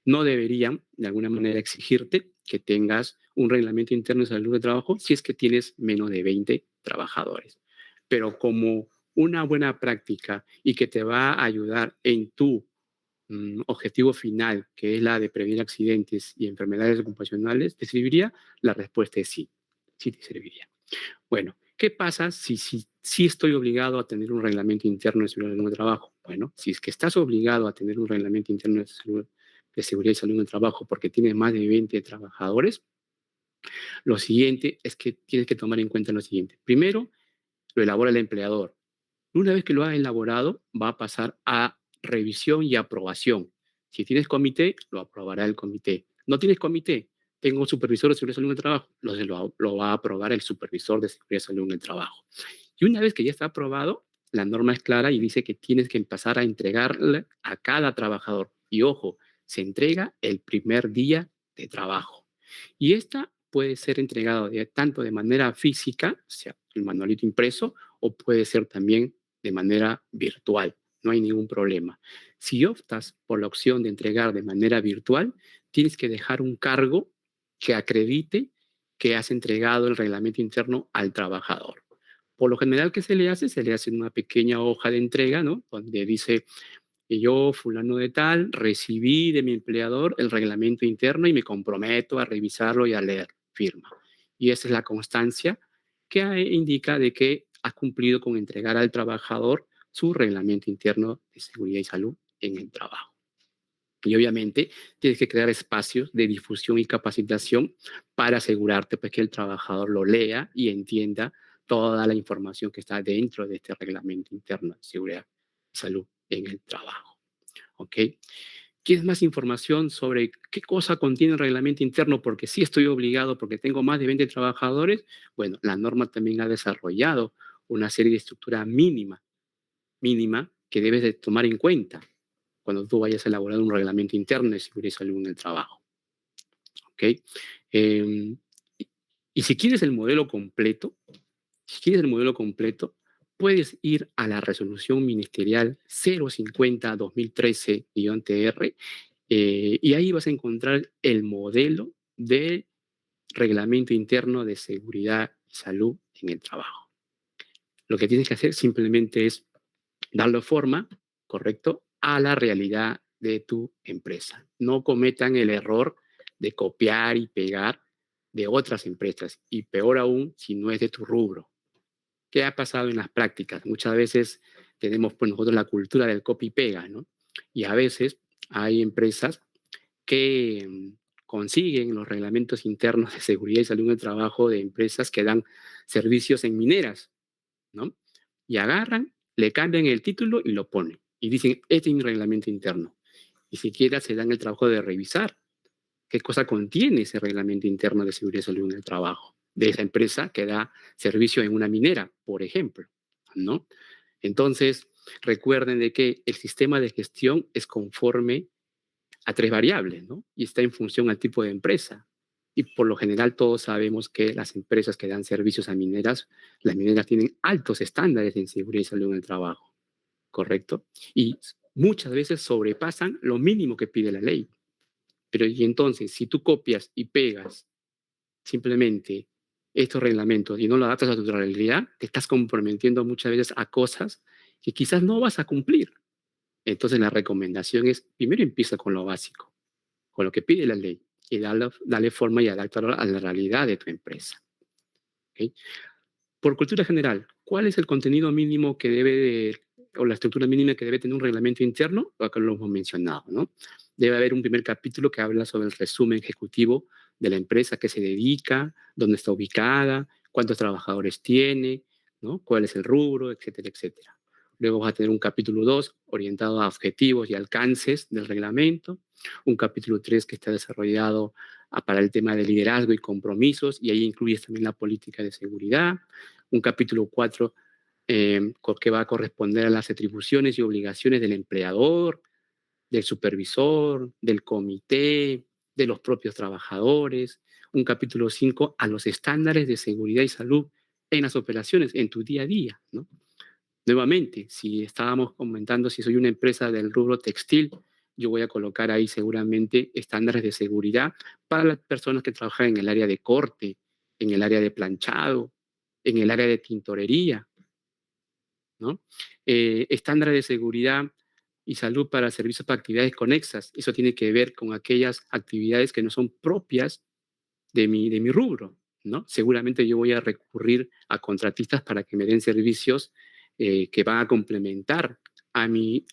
no deberían de alguna manera exigirte que tengas un reglamento interno de salud de trabajo si es que tienes menos de 20 trabajadores. Pero como una buena práctica y que te va a ayudar en tu objetivo final, que es la de prevenir accidentes y enfermedades ocupacionales, ¿te serviría? La respuesta es sí, sí te serviría. Bueno, ¿qué pasa si estoy obligado a tener un reglamento interno de seguridad en el trabajo? Bueno, si es que estás obligado a tener un reglamento interno de seguridad y salud en el trabajo porque tienes más de 20 trabajadores, lo siguiente es que tienes que tomar en cuenta lo siguiente. Primero, lo elabora el empleador. Una vez que lo ha elaborado, va a pasar a revisión y aprobación. Si tienes comité, lo aprobará el comité. No tienes comité, tengo un supervisor de seguridad y salud en el trabajo, lo va a aprobar el supervisor de seguridad y salud en el trabajo. Y una vez que ya está aprobado, la norma es clara y dice que tienes que empezar a entregarle a cada trabajador. Y ojo, se entrega el primer día de trabajo. Y esta puede ser entregada tanto de manera física, o sea, el manualito impreso, o puede ser también de manera virtual. No hay ningún problema. Si optas por la opción de entregar de manera virtual, tienes que dejar un cargo que acredite que has entregado el reglamento interno al trabajador. Por lo general, ¿qué se le hace? Se le hace una pequeña hoja de entrega, ¿no? Donde dice que yo, fulano de tal, recibí de mi empleador el reglamento interno y me comprometo a revisarlo y a leer, firma. Y esa es la constancia que indica de que has cumplido con entregar al trabajador su reglamento interno de seguridad y salud en el trabajo. Y obviamente tienes que crear espacios de difusión y capacitación para asegurarte pues, que el trabajador lo lea y entienda toda la información que está dentro de este reglamento interno de seguridad y salud en el trabajo. ¿Ok? ¿Quieres más información sobre qué cosa contiene el reglamento interno? Porque sí estoy obligado, porque tengo más de 20 trabajadores. Bueno, la norma también ha desarrollado una serie de estructura mínima que debes de tomar en cuenta cuando tú vayas a elaborar un reglamento interno de seguridad y salud en el trabajo. ¿Ok? Eh, y si quieres el modelo completo, puedes ir a la resolución ministerial 050-2013-TR Y ahí vas a encontrar el modelo de reglamento interno de seguridad y salud en el trabajo. Lo que tienes que hacer simplemente es darle forma, ¿correcto?, a la realidad de tu empresa. No cometan el error de copiar y pegar de otras empresas, y peor aún si no es de tu rubro. ¿Qué ha pasado en las prácticas? Muchas veces tenemos pues, nosotros la cultura del copy y pega, ¿no? Y a veces hay empresas que consiguen los reglamentos internos de seguridad y salud en el trabajo de empresas que dan servicios en mineras, ¿no? Y agarran, le cambian el título y lo ponen. Y dicen, este es mi reglamento interno. Ni siquiera se dan el trabajo de revisar qué cosa contiene ese reglamento interno de seguridad y salud en el trabajo de esa empresa que da servicio en una minera, por ejemplo, ¿no? Entonces, recuerden de que el sistema de gestión es conforme a tres variables, ¿no? Y está en función al tipo de empresa. Y por lo general todos sabemos que las empresas que dan servicios a mineras, las mineras tienen altos estándares en seguridad y salud en el trabajo, ¿correcto? Y muchas veces sobrepasan lo mínimo que pide la ley. Pero y entonces, si tú copias y pegas simplemente estos reglamentos y no lo adaptas a tu realidad, te estás comprometiendo muchas veces a cosas que quizás no vas a cumplir. Entonces la recomendación es, primero empieza con lo básico, con lo que pide la ley, y dale forma y adáptalo a la realidad de tu empresa. ¿Ok? Por cultura general, ¿cuál es el contenido mínimo que debe de, o la estructura mínima que debe tener un reglamento interno? Acá lo hemos mencionado, ¿no? Debe haber un primer capítulo que habla sobre el resumen ejecutivo de la empresa, qué se dedica, dónde está ubicada, cuántos trabajadores tiene, ¿no? Cuál es el rubro, etcétera, etcétera. Luego vas a tener un capítulo 2 orientado a objetivos y alcances del reglamento, un capítulo 3 que está desarrollado para el tema de liderazgo y compromisos, y ahí incluyes también la política de seguridad, un capítulo 4 que va a corresponder a las atribuciones y obligaciones del empleador, del supervisor, del comité, de los propios trabajadores, un capítulo 5 a los estándares de seguridad y salud en las operaciones, en tu día a día, ¿no? Nuevamente, si estábamos comentando si soy una empresa del rubro textil, yo voy a colocar ahí seguramente estándares de seguridad para las personas que trabajan en el área de corte, en el área de planchado, en el área de tintorería, ¿no? Estándares de seguridad y salud para servicios para actividades conexas. Eso tiene que ver con aquellas actividades que no son propias de mi rubro, ¿no? Seguramente yo voy a recurrir a contratistas para que me den servicios que van a complementar a mi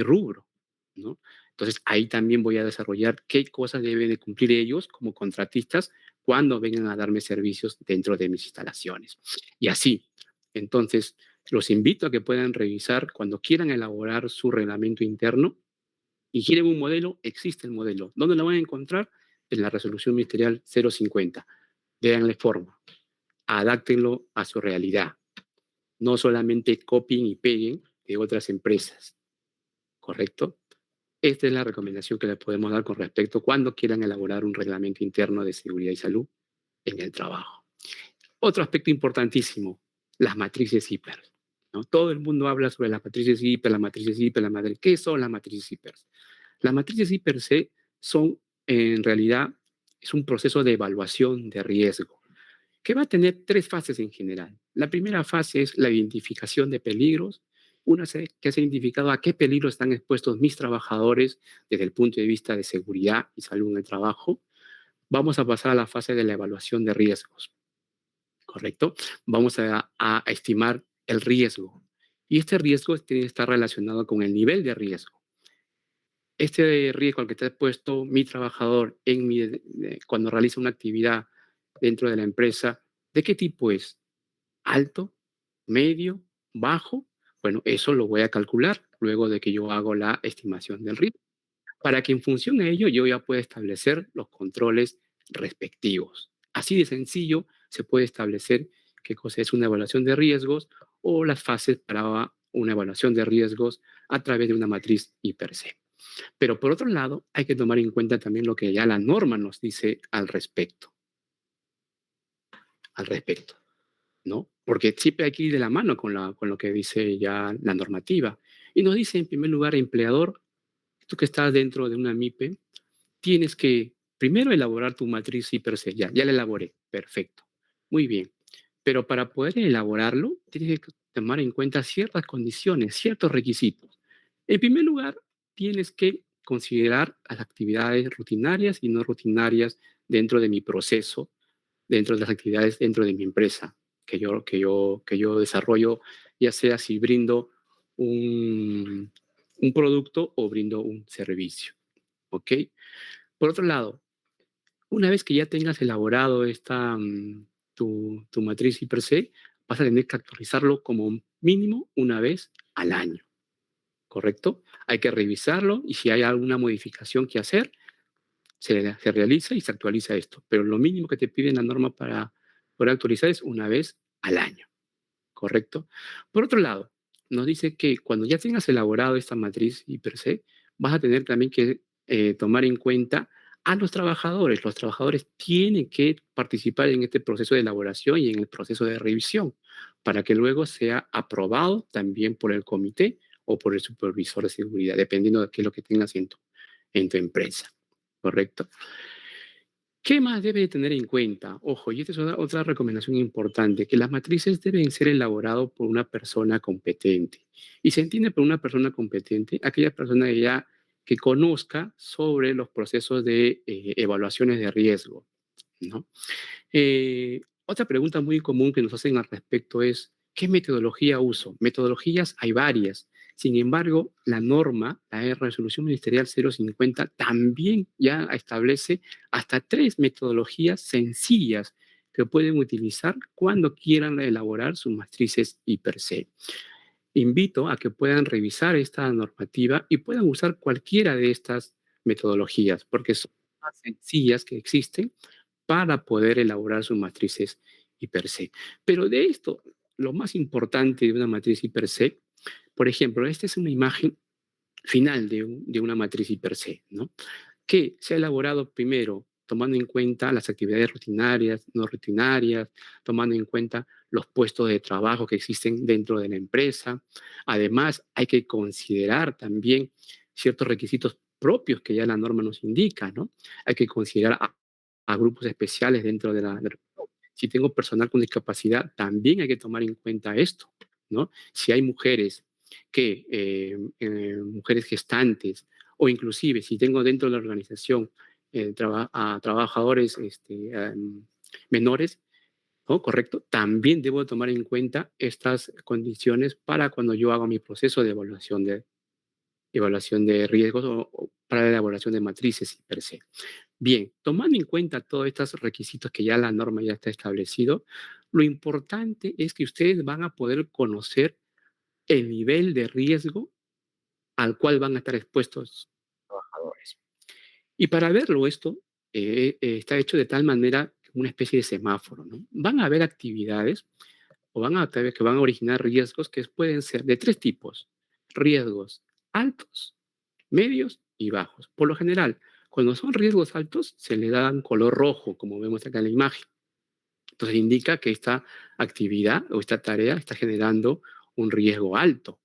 rubro, ¿no? Entonces, ahí también voy a desarrollar qué cosas deben de cumplir ellos como contratistas cuando vengan a darme servicios dentro de mis instalaciones. Y así, entonces, los invito a que puedan revisar cuando quieran elaborar su reglamento interno y quieren un modelo, existe el modelo. ¿Dónde lo van a encontrar? En la resolución ministerial 050. Déganle forma, adáctenlo a su realidad. No solamente copien y peguen de otras empresas, ¿correcto? Esta es la recomendación que les podemos dar con respecto cuando quieran elaborar un reglamento interno de seguridad y salud en el trabajo. Otro aspecto importantísimo, las matrices hiper, ¿no? Todo el mundo habla sobre las matrices hiper, las matrices hiper, las matrices. ¿Qué son las matrices hiper? Las matrices hiper C son, en realidad, es un proceso de evaluación de riesgo que va a tener tres fases en general. La primera fase es la identificación de peligros. Una vez que se ha identificado a qué peligros están expuestos mis trabajadores desde el punto de vista de seguridad y salud en el trabajo, vamos a pasar a la fase de la evaluación de riesgos, ¿correcto? Vamos a estimar el riesgo. Y este riesgo tiene que estar relacionado con el nivel de riesgo. Este riesgo al que está expuesto mi trabajador cuando realiza una actividad dentro de la empresa, ¿de qué tipo es? ¿Alto? ¿Medio? ¿Bajo? Bueno, eso lo voy a calcular luego de que yo hago la estimación del riesgo, para que en función a ello yo ya pueda establecer los controles respectivos. Así de sencillo se puede establecer qué cosa es una evaluación de riesgos o las fases para una evaluación de riesgos a través de una matriz IPRC. Pero por otro lado, hay que tomar en cuenta también lo que ya la norma nos dice al respecto, ¿no? Porque siempre hay que ir de la mano con lo que dice ya la normativa. Y nos dice, en primer lugar, empleador, tú que estás dentro de una MIPE, tienes que primero elaborar tu matriz IPRC. Ya la elaboré, perfecto, muy bien. Pero para poder elaborarlo, tienes que tomar en cuenta ciertas condiciones, ciertos requisitos. En primer lugar, tienes que considerar las actividades rutinarias y no rutinarias dentro de mi proceso, dentro de las actividades dentro de mi empresa que yo desarrollo, ya sea si brindo un producto o brindo un servicio. ¿Ok? Por otro lado, una vez que ya tengas elaborado tu matriz I per se, vas a tener que actualizarlo como mínimo una vez al año, ¿correcto? Hay que revisarlo y si hay alguna modificación que hacer, se realiza y se actualiza esto. Pero lo mínimo que te piden la norma para poder actualizar es una vez al año, ¿correcto? Por otro lado, nos dice que cuando ya tengas elaborado esta matriz I per se, vas a tener también que tomar en cuenta a los trabajadores. Los trabajadores tienen que participar en este proceso de elaboración y en el proceso de revisión para que luego sea aprobado también por el comité o por el supervisor de seguridad, dependiendo de qué es lo que tengas en tu empresa, ¿correcto? ¿Qué más debe de tener en cuenta? Ojo, y esta es otra recomendación importante, que las matrices deben ser elaboradas por una persona competente. Y se entiende por una persona competente aquella persona que conozca sobre los procesos de evaluaciones de riesgo, ¿no? Otra pregunta muy común que nos hacen al respecto es, ¿qué metodología uso? Metodologías hay varias. Sin embargo, la norma, la Resolución Ministerial 050, también ya establece hasta 3 metodologías sencillas que pueden utilizar cuando quieran elaborar sus matrices I per se. Invito a que puedan revisar esta normativa y puedan usar cualquiera de estas metodologías, porque son más sencillas que existen para poder elaborar sus matrices I per se. Pero de esto, lo más importante de una matriz I per se, por ejemplo, esta es una imagen final de una matriz I per se, ¿no? Que se ha elaborado primero tomando en cuenta las actividades rutinarias, no rutinarias, tomando en cuenta los puestos de trabajo que existen dentro de la empresa. Además, hay que considerar también ciertos requisitos propios que ya la norma nos indica, ¿no? Hay que considerar a grupos especiales dentro de la. Si tengo personal con discapacidad, también hay que tomar en cuenta esto, ¿no? Si hay mujeres gestantes, o inclusive si tengo dentro de la organización a trabajadores menores, ¿no? ¿Correcto? También debo tomar en cuenta estas condiciones para cuando yo haga mi proceso de evaluación de riesgos o para la elaboración de matrices per se. Bien, tomando en cuenta todos estos requisitos que ya la norma ya está establecido, lo importante es que ustedes van a poder conocer el nivel de riesgo al cual van a estar expuestos los trabajadores. Y para verlo esto, está hecho de tal manera, una especie de semáforo, ¿no? Van a haber actividades o que van a originar riesgos que pueden ser de 3 tipos: riesgos altos, medios y bajos. Por lo general, cuando son riesgos altos, se le da un color rojo, como vemos acá en la imagen. Entonces indica que esta actividad o esta tarea está generando un riesgo alto.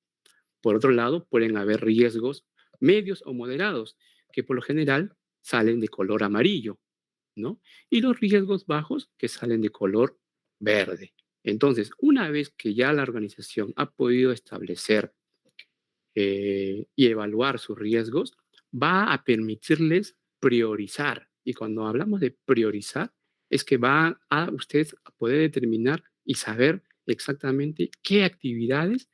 Por otro lado, pueden haber riesgos medios o moderados, que por lo general salen de color amarillo, ¿no? Y los riesgos bajos que salen de color verde. Entonces, una vez que ya la organización ha podido establecer y evaluar sus riesgos, va a permitirles priorizar. Y cuando hablamos de priorizar, es que va a ustedes a poder determinar y saber exactamente qué actividades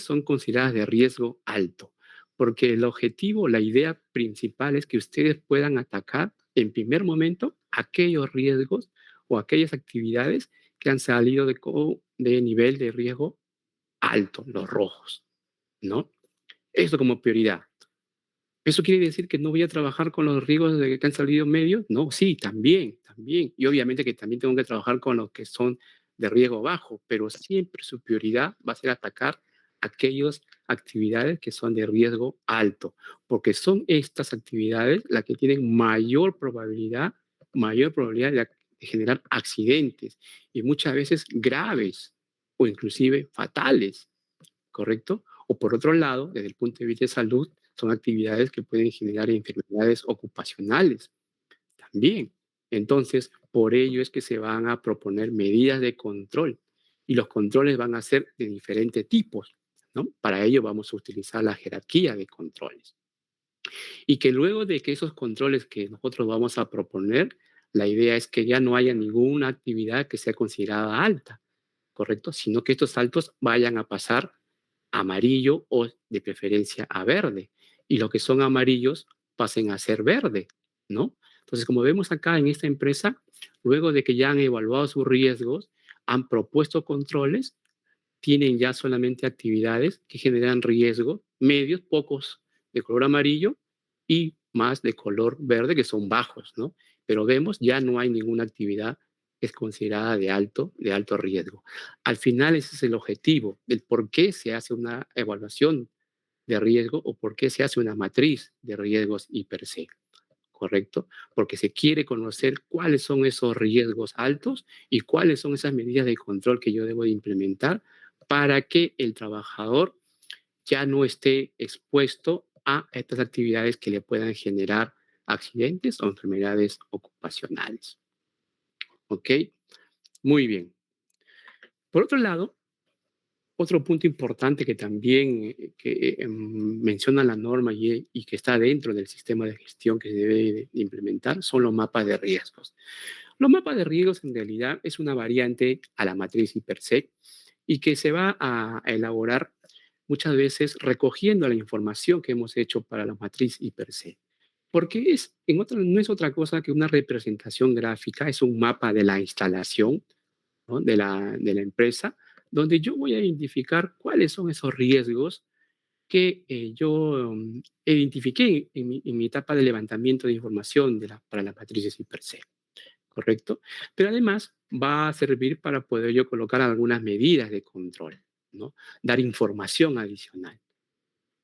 son consideradas de riesgo alto. Porque el objetivo, la idea principal es que ustedes puedan atacar en primer momento aquellos riesgos o aquellas actividades que han salido de nivel de riesgo alto, los rojos, ¿no? Eso como prioridad. ¿Eso quiere decir que no voy a trabajar con los riesgos de que han salido medios? No, sí, también, también. Y obviamente que también tengo que trabajar con los que son de riesgo bajo, pero siempre su prioridad va a ser atacar aquellas actividades que son de riesgo alto, porque son estas actividades las que tienen mayor probabilidad de generar accidentes y muchas veces graves o inclusive fatales, ¿correcto? O por otro lado, desde el punto de vista de salud, son actividades que pueden generar enfermedades ocupacionales también. Entonces, por ello es que se van a proponer medidas de control y los controles van a ser de diferentes tipos, ¿no? Para ello vamos a utilizar la jerarquía de controles. Y que luego de que esos controles que nosotros vamos a proponer, la idea es que ya no haya ninguna actividad que sea considerada alta, ¿correcto? Sino que estos altos vayan a pasar a amarillo o de preferencia a verde. Y lo que son amarillos pasen a ser verde, ¿no? Entonces, como vemos acá en esta empresa, luego de que ya han evaluado sus riesgos, han propuesto controles, tienen ya solamente actividades que generan riesgo, medios, pocos de color amarillo y más de color verde, que son bajos, ¿no? Pero vemos, ya no hay ninguna actividad que es considerada de alto riesgo. Al final ese es el objetivo, el por qué se hace una evaluación de riesgo o por qué se hace una matriz de riesgos y per se. ¿Correcto? Porque se quiere conocer cuáles son esos riesgos altos y cuáles son esas medidas de control que yo debo de implementar para que el trabajador ya no esté expuesto a estas actividades que le puedan generar accidentes o enfermedades ocupacionales. ¿Ok? Muy bien. Por otro lado, otro punto importante que también menciona la norma y que está dentro del sistema de gestión que se debe de implementar son los mapas de riesgos. Los mapas de riesgos en realidad es una variante a la matriz IPERSEC y que se va a elaborar muchas veces recogiendo la información que hemos hecho para la matriz IPERSEC. Porque no es otra cosa que una representación gráfica, es un mapa de la instalación, ¿no? de la empresa, donde yo voy a identificar cuáles son esos riesgos que yo identifiqué en mi etapa de levantamiento de información para las matrices IPERSEC. ¿Correcto? Pero además va a servir para poder yo colocar algunas medidas de control, ¿no? Dar información adicional,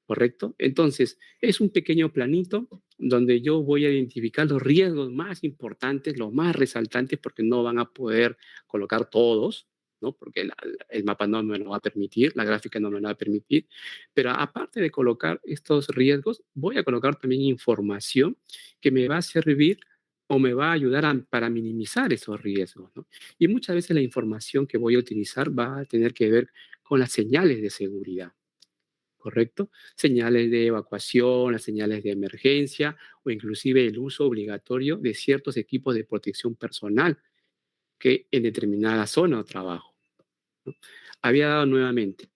¿correcto? Entonces, es un pequeño planito donde yo voy a identificar los riesgos más importantes, los más resaltantes, porque no van a poder colocar todos, ¿no? Porque el mapa no me lo va a permitir, la gráfica no me lo va a permitir, pero aparte de colocar estos riesgos, voy a colocar también información que me va a servir o me va a ayudar para minimizar esos riesgos, ¿no? Y muchas veces la información que voy a utilizar va a tener que ver con las señales de seguridad. ¿Correcto? Señales de evacuación, las señales de emergencia o inclusive el uso obligatorio de ciertos equipos de protección personal que en determinada zona o trabajo, ¿no? Había dado nuevamente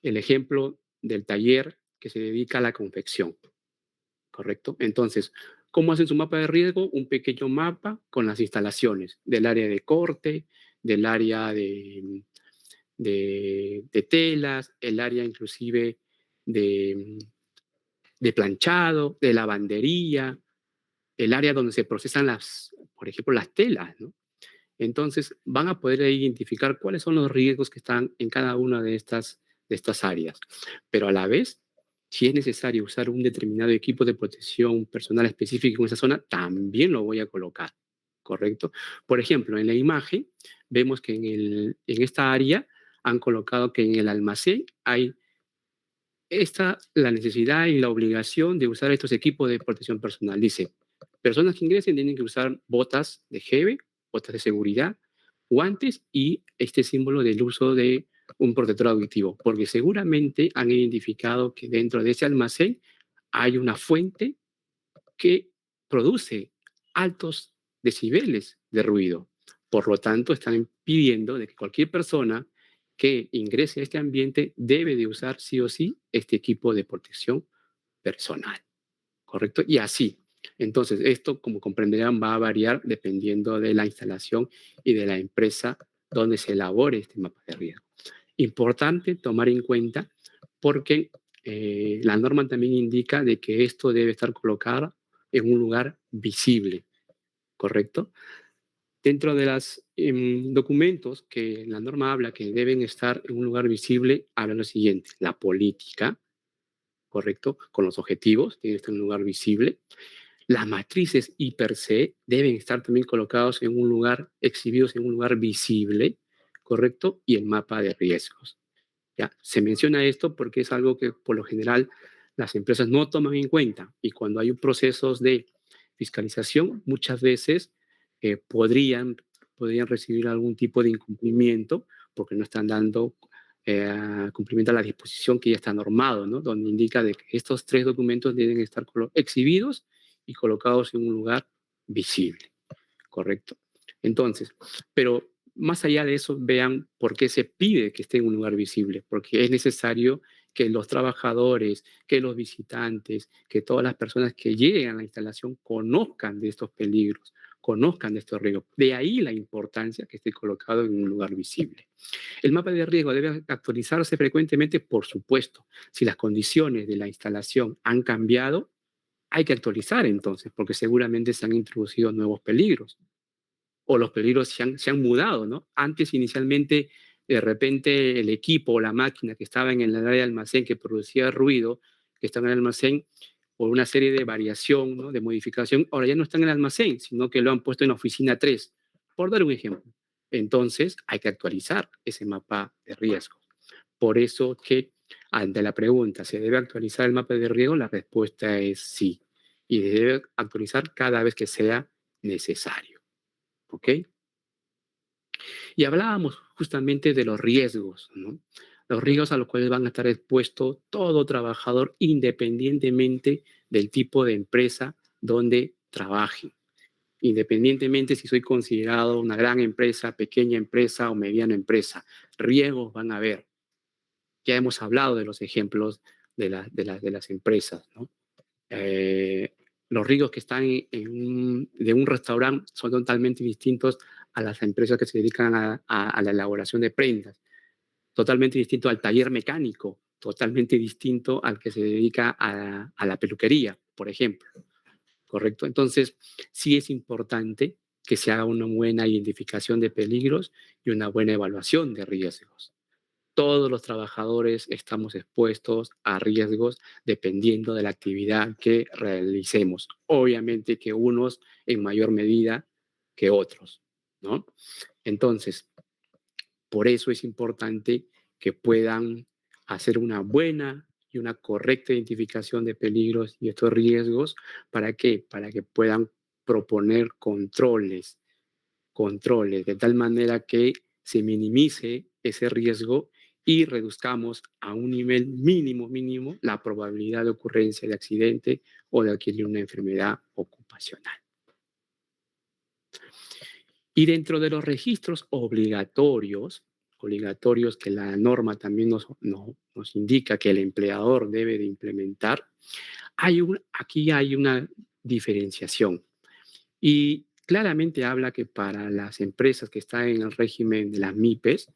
el ejemplo del taller que se dedica a la confección, ¿correcto? Entonces, ¿cómo hacen su mapa de riesgo? Un pequeño mapa con las instalaciones del área de corte, del área de telas, el área inclusive de de planchado, de lavandería, el área donde se procesan por ejemplo, las telas, ¿no? Entonces, van a poder identificar cuáles son los riesgos que están en cada una de estas áreas. Pero a la vez, si es necesario usar un determinado equipo de protección personal específico en esa zona, también lo voy a colocar, ¿correcto? Por ejemplo, en la imagen vemos que en esta área han colocado que en el almacén hay la necesidad y la obligación de usar estos equipos de protección personal. Dice, personas que ingresen tienen que usar botas de gel, botas de seguridad, guantes y este símbolo del uso de un protector auditivo, porque seguramente han identificado que dentro de ese almacén hay una fuente que produce altos decibeles de ruido. Por lo tanto, están pidiendo de que cualquier persona que ingrese a este ambiente debe de usar sí o sí este equipo de protección personal, ¿correcto? Y así. Entonces, esto, como comprenderán, va a variar dependiendo de la instalación y de la empresa donde se elabore este mapa de riesgo. Importante tomar en cuenta porque la norma también indica de que esto debe estar colocado en un lugar visible, ¿correcto? Dentro de los documentos que la norma habla que deben estar en un lugar visible, habla lo siguiente, la política, ¿correcto? Con los objetivos, tiene que estar en un lugar visible. Las matrices I per se deben estar también colocados en un lugar, exhibidos en un lugar visible, ¿correcto? Y el mapa de riesgos. ¿Ya? Se menciona esto porque es algo que por lo general las empresas no toman en cuenta y cuando hay procesos de fiscalización, muchas veces eh, podrían, podrían recibir algún tipo de incumplimiento porque no están dando cumplimiento a la disposición que ya está normado, ¿no? Donde indica de que estos tres documentos deben estar exhibidos y colocados en un lugar visible, ¿correcto? Entonces, pero más allá de eso, vean por qué se pide que esté en un lugar visible, porque es necesario que los trabajadores, que los visitantes, que todas las personas que lleguen a la instalación conozcan de estos peligros, conozcan de estos riesgos. De ahí la importancia que esté colocado en un lugar visible. El mapa de riesgo debe actualizarse frecuentemente, por supuesto. Si las condiciones de la instalación han cambiado, hay que actualizar entonces, porque seguramente se han introducido nuevos peligros o los peligros se han mudado, ¿no? Antes, inicialmente, de repente, el equipo o la máquina que estaba en el área de almacén que producía ruido, que estaba en el almacén, por una serie de variación, ¿no? De modificación, ahora ya no está en el almacén, sino que lo han puesto en la oficina 3, por dar un ejemplo. Entonces, hay que actualizar ese mapa de riesgo. Por eso que, ante la pregunta, ¿se debe actualizar el mapa de riesgo? La respuesta es sí. Y debe actualizar cada vez que sea necesario. ¿Ok? Y hablábamos justamente de los riesgos, ¿no? Los riesgos a los cuales van a estar expuestos todo trabajador independientemente del tipo de empresa donde trabaje. Independientemente si soy considerado una gran empresa, pequeña empresa o mediana empresa, riesgos van a haber. Ya hemos hablado de los ejemplos de las empresas, ¿no? eh, los riesgos que están de un restaurante son totalmente distintos a las empresas que se dedican a la elaboración de prendas, totalmente distinto al taller mecánico, totalmente distinto al que se dedica a la peluquería, por ejemplo, ¿correcto? Entonces, sí es importante que se haga una buena identificación de peligros y una buena evaluación de riesgos. Todos los trabajadores estamos expuestos a riesgos dependiendo de la actividad que realicemos. Obviamente que unos en mayor medida que otros, ¿no? Entonces, por eso es importante que puedan hacer una buena y una correcta identificación de peligros y estos riesgos. ¿Para qué? Para que puedan proponer controles, de tal manera que se minimice ese riesgo y reduzcamos a un nivel mínimo la probabilidad de ocurrencia de accidente o de adquirir una enfermedad ocupacional. Y dentro de los registros obligatorios que la norma también nos indica que el empleador debe de implementar, aquí hay una diferenciación. Y claramente habla que para las empresas que están en el régimen de las MIPES,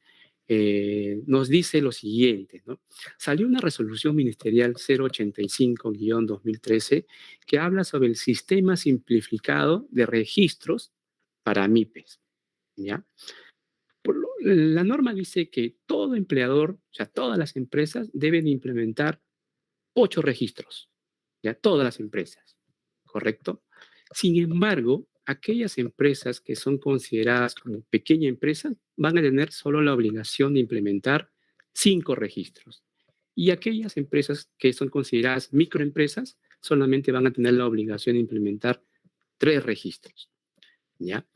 nos dice lo siguiente, ¿no? Salió una resolución ministerial 085-2013 que habla sobre el sistema simplificado de registros para MIPES, ¿ya? La norma dice que todo empleador, o sea, todas las empresas deben implementar 8 registros, ya todas las empresas, ¿correcto? Sin embargo, aquellas empresas que son consideradas como pequeña empresa van a tener solo la obligación de implementar 5 registros. Y aquellas empresas que son consideradas microempresas solamente van a tener la obligación de implementar 3 registros, ¿ya?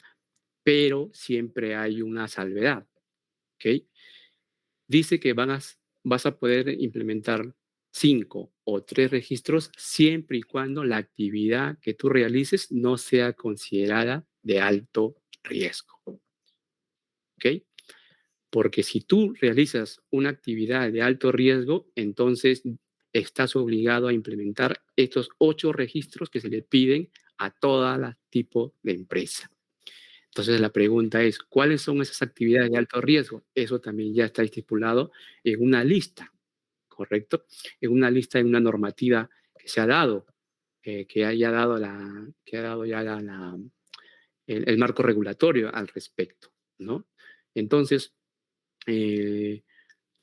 Pero siempre hay una salvedad, ¿ok? Dice que vas a poder implementar 5 o 3 registros siempre y cuando la actividad que tú realices no sea considerada de alto riesgo. ¿Ok? Porque si tú realizas una actividad de alto riesgo, entonces estás obligado a implementar estos 8 registros que se le piden a todo tipo de empresa. Entonces la pregunta es, ¿cuáles son esas actividades de alto riesgo? Eso también ya está estipulado en una lista, ¿correcto? En una lista, en una normativa que se ha dado, que ha dado ya el marco regulatorio al respecto, ¿no? Entonces, eh,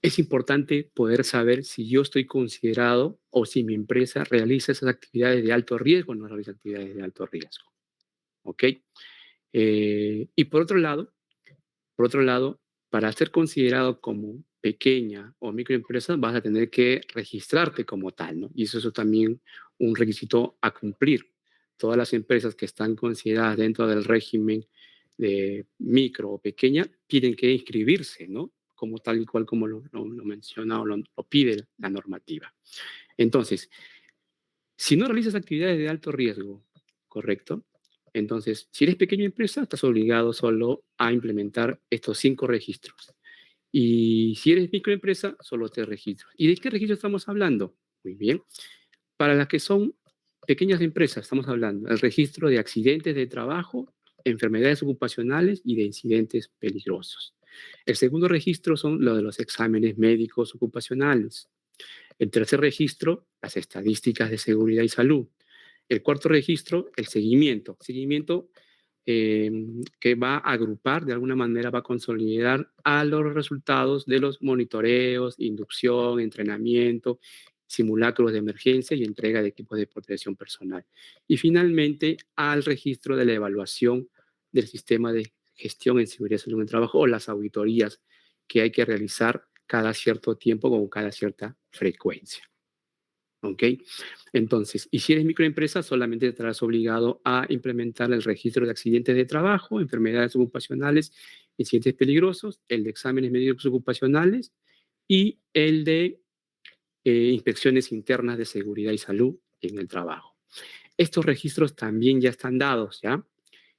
es importante poder saber si yo estoy considerado o si mi empresa realiza esas actividades de alto riesgo o no realiza actividades de alto riesgo, ¿ok? Y por otro lado, para ser considerado como pequeña o microempresa, vas a tener que registrarte como tal, ¿no? Y eso es también un requisito a cumplir. Todas las empresas que están consideradas dentro del régimen de micro o pequeña tienen que inscribirse, ¿no? Como tal y cual como lo menciona o lo pide la normativa. Entonces, si no realizas actividades de alto riesgo, ¿correcto? Entonces, si eres pequeña empresa, estás obligado solo a implementar estos 5 registros. Y si eres microempresa, solo 3 registros. ¿Y de qué registro estamos hablando? Muy bien. Para las que son pequeñas empresas, estamos hablando del registro de accidentes de trabajo, enfermedades ocupacionales y de incidentes peligrosos. El segundo registro son lo de los exámenes médicos ocupacionales. El tercer registro, las estadísticas de seguridad y salud. El cuarto registro, el seguimiento. Seguimiento eh, que va a agrupar, de alguna manera va a consolidar a los resultados de los monitoreos, inducción, entrenamiento, simulacros de emergencia y entrega de equipos de protección personal. Y finalmente, al registro de la evaluación del sistema de gestión en seguridad y salud en el trabajo o las auditorías que hay que realizar cada cierto tiempo o cada cierta frecuencia. ¿Ok? Entonces, y si eres microempresa, solamente estarás obligado a implementar el registro de accidentes de trabajo, enfermedades ocupacionales, incidentes peligrosos, el de exámenes médicos ocupacionales y el de inspecciones internas de seguridad y salud en el trabajo. Estos registros también ya están dados, ¿ya?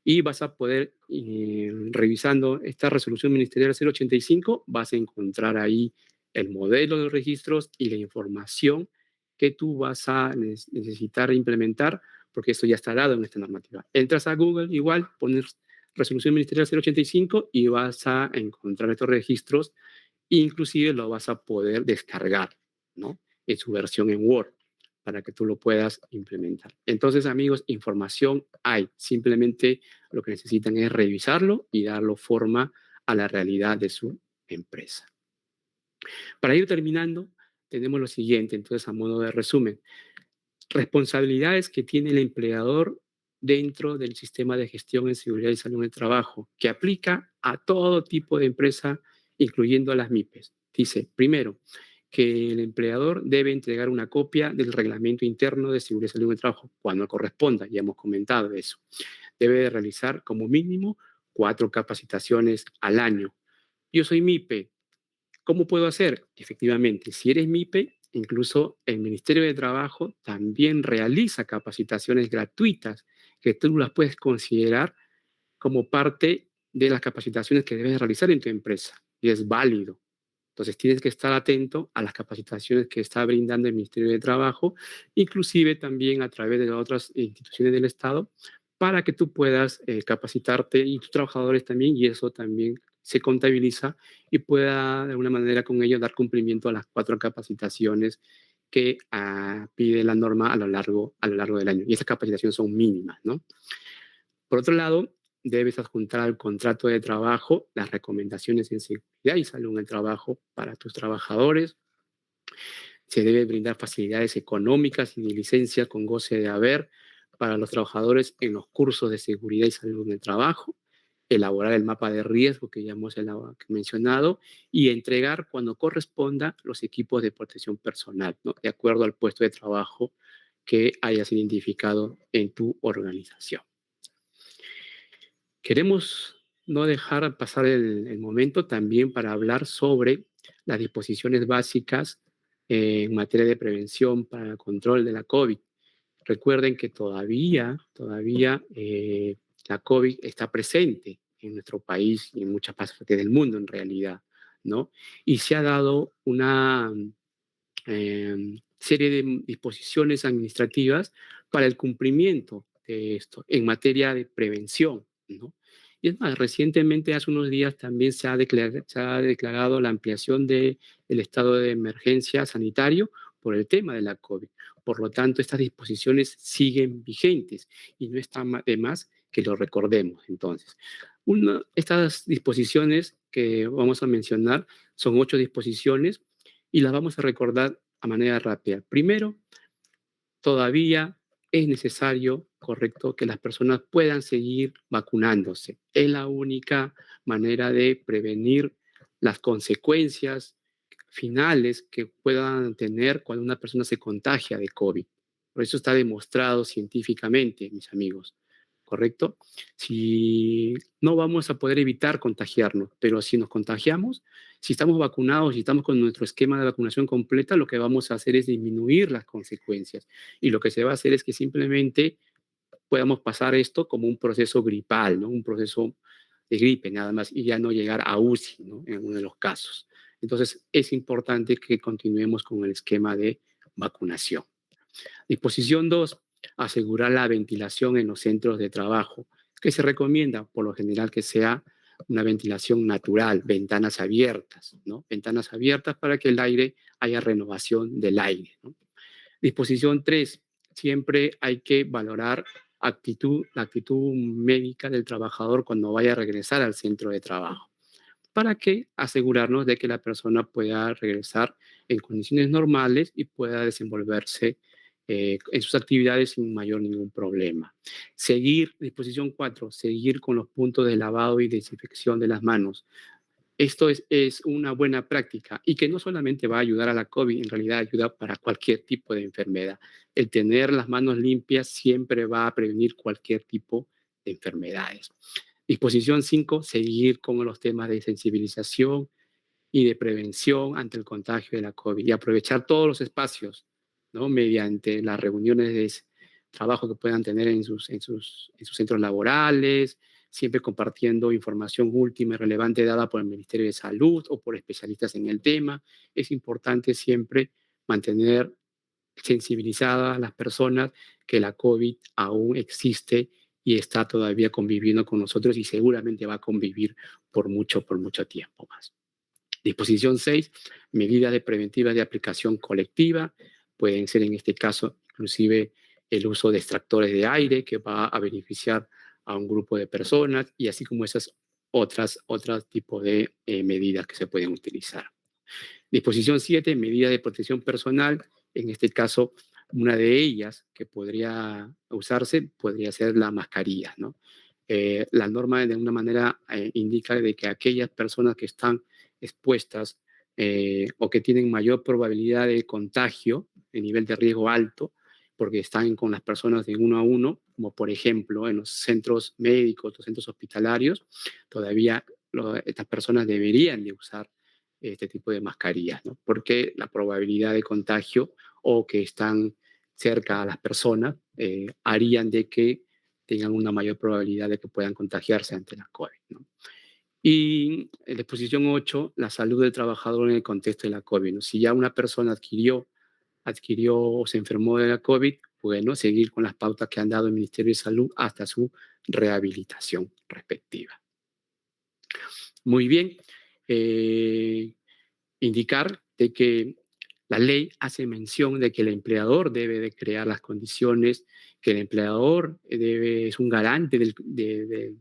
Y vas a poder, revisando esta resolución ministerial 085, vas a encontrar ahí el modelo de registros y la información que tú vas a necesitar implementar, porque esto ya está dado en esta normativa. Entras a Google, igual, pones resolución ministerial 085 y vas a encontrar estos registros, inclusive lo vas a poder descargar, ¿no? En su versión en Word para que tú lo puedas implementar. Entonces, amigos, información hay. Simplemente lo que necesitan es revisarlo y darlo forma a la realidad de su empresa. Para ir terminando, tenemos lo siguiente, entonces, a modo de resumen. Responsabilidades que tiene el empleador dentro del sistema de gestión en seguridad y salud en el trabajo, que aplica a todo tipo de empresa, incluyendo a las MIPES. Dice, primero, que el empleador debe entregar una copia del reglamento interno de seguridad y salud en el trabajo, cuando corresponda, ya hemos comentado eso. Debe de realizar como mínimo 4 capacitaciones al año. Yo soy MIPE, ¿cómo puedo hacer? Efectivamente, si eres MIPE, incluso el Ministerio de Trabajo también realiza capacitaciones gratuitas que tú las puedes considerar como parte de las capacitaciones que debes realizar en tu empresa y es válido. Entonces tienes que estar atento a las capacitaciones que está brindando el Ministerio de Trabajo, inclusive también a través de otras instituciones del Estado, para que tú puedas capacitarte y tus trabajadores también, y eso también se contabiliza y pueda de alguna manera con ello dar cumplimiento a las 4 capacitaciones que pide la norma a lo largo del año. Y esas capacitaciones son mínimas, ¿no? Por otro lado, debes adjuntar al contrato de trabajo las recomendaciones en seguridad y salud en el trabajo para tus trabajadores. Se debe brindar facilidades económicas y de licencia con goce de haber para los trabajadores en los cursos de seguridad y salud en el trabajo. Elaborar el mapa de riesgo que ya hemos mencionado y entregar cuando corresponda los equipos de protección personal, ¿no? De acuerdo al puesto de trabajo que hayas identificado en tu organización. Queremos no dejar pasar el momento también para hablar sobre las disposiciones básicas en materia de prevención para el control de la COVID. Recuerden que todavía la COVID está presente en nuestro país y en muchas partes del mundo en realidad, ¿no? Y se ha dado una serie de disposiciones administrativas para el cumplimiento de esto en materia de prevención, ¿no? Y es más, recientemente, hace unos días, también se ha declarado la ampliación del estado de emergencia sanitario por el tema de la COVID. Por lo tanto, estas disposiciones siguen vigentes y no está de más que lo recordemos. Entonces, estas disposiciones que vamos a mencionar son 8 disposiciones y las vamos a recordar a manera rápida. Primero, todavía es necesario, correcto, que las personas puedan seguir vacunándose. Es la única manera de prevenir las consecuencias finales que puedan tener cuando una persona se contagia de COVID. Por eso está demostrado científicamente, mis amigos, ¿correcto? Si no vamos a poder evitar contagiarnos, pero si nos contagiamos, si estamos vacunados, si estamos con nuestro esquema de vacunación completa, lo que vamos a hacer es disminuir las consecuencias. Y lo que se va a hacer es que simplemente podamos pasar esto como un proceso gripal, ¿no? Un proceso de gripe nada más y ya no llegar a UCI, ¿no? En uno de los casos. Entonces, es importante que continuemos con el esquema de vacunación. Disposición 2, asegurar la ventilación en los centros de trabajo, que se recomienda por lo general que sea una ventilación natural, ventanas abiertas, ¿no? Ventanas abiertas para que el aire haya renovación del aire, ¿no? Disposición 3, siempre hay que valorar la actitud médica del trabajador cuando vaya a regresar al centro de trabajo, para que asegurarnos de que la persona pueda regresar en condiciones normales y pueda desenvolverse en sus actividades sin mayor ningún problema. Disposición 4, seguir con los puntos de lavado y desinfección de las manos. Esto es una buena práctica y que no solamente va a ayudar a la COVID, en realidad ayuda para cualquier tipo de enfermedad. El tener las manos limpias siempre va a prevenir cualquier tipo de enfermedades. Disposición 5, seguir con los temas de sensibilización y de prevención ante el contagio de la COVID y aprovechar todos los espacios, ¿no? Mediante las reuniones de trabajo que puedan tener en sus centros laborales, siempre compartiendo información última y relevante dada por el Ministerio de Salud o por especialistas en el tema. Es importante siempre mantener sensibilizadas a las personas que la COVID aún existe y está todavía conviviendo con nosotros y seguramente va a convivir por mucho tiempo más. Disposición 6, medidas de preventivas de aplicación colectiva. Pueden ser en este caso inclusive el uso de extractores de aire que va a beneficiar a un grupo de personas y así como esas otros tipos de medidas que se pueden utilizar. Disposición 7, medidas de protección personal. En este caso, una de ellas que podría usarse podría ser la mascarilla, ¿no? La norma de alguna manera indica de que aquellas personas que están expuestas o que tienen mayor probabilidad de contagio, de nivel de riesgo alto, porque están con las personas de uno a uno, como por ejemplo en los centros médicos, los centros hospitalarios, todavía estas personas deberían de usar este tipo de mascarillas, ¿no? Porque la probabilidad de contagio o que están cerca a las personas harían de que tengan una mayor probabilidad de que puedan contagiarse ante la COVID, ¿no? Y en la exposición 8, la salud del trabajador en el contexto de la COVID, ¿no? Si ya una persona adquirió o se enfermó de la COVID, bueno, seguir con las pautas que han dado el Ministerio de Salud hasta su rehabilitación respectiva. Muy bien. Indicar de que la ley hace mención de que el empleador debe de crear las condiciones, que el empleador es un garante de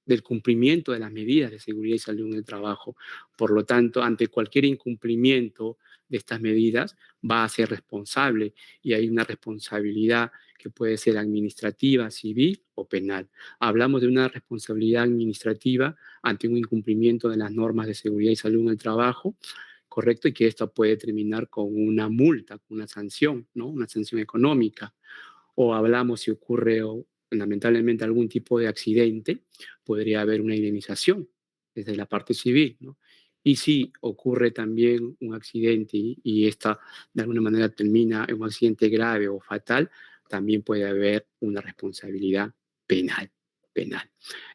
del cumplimiento de las medidas de seguridad y salud en el trabajo. Por lo tanto, ante cualquier incumplimiento de estas medidas, va a ser responsable y hay una responsabilidad que puede ser administrativa, civil o penal. Hablamos de una responsabilidad administrativa ante un incumplimiento de las normas de seguridad y salud en el trabajo, ¿correcto? Y que esto puede terminar con una multa, con una sanción, ¿no? Una sanción económica. O hablamos si ocurre lamentablemente algún tipo de accidente, podría haber una indemnización desde la parte civil, ¿no? Y si ocurre también un accidente y esta de alguna manera termina en un accidente grave o fatal, también puede haber una responsabilidad penal.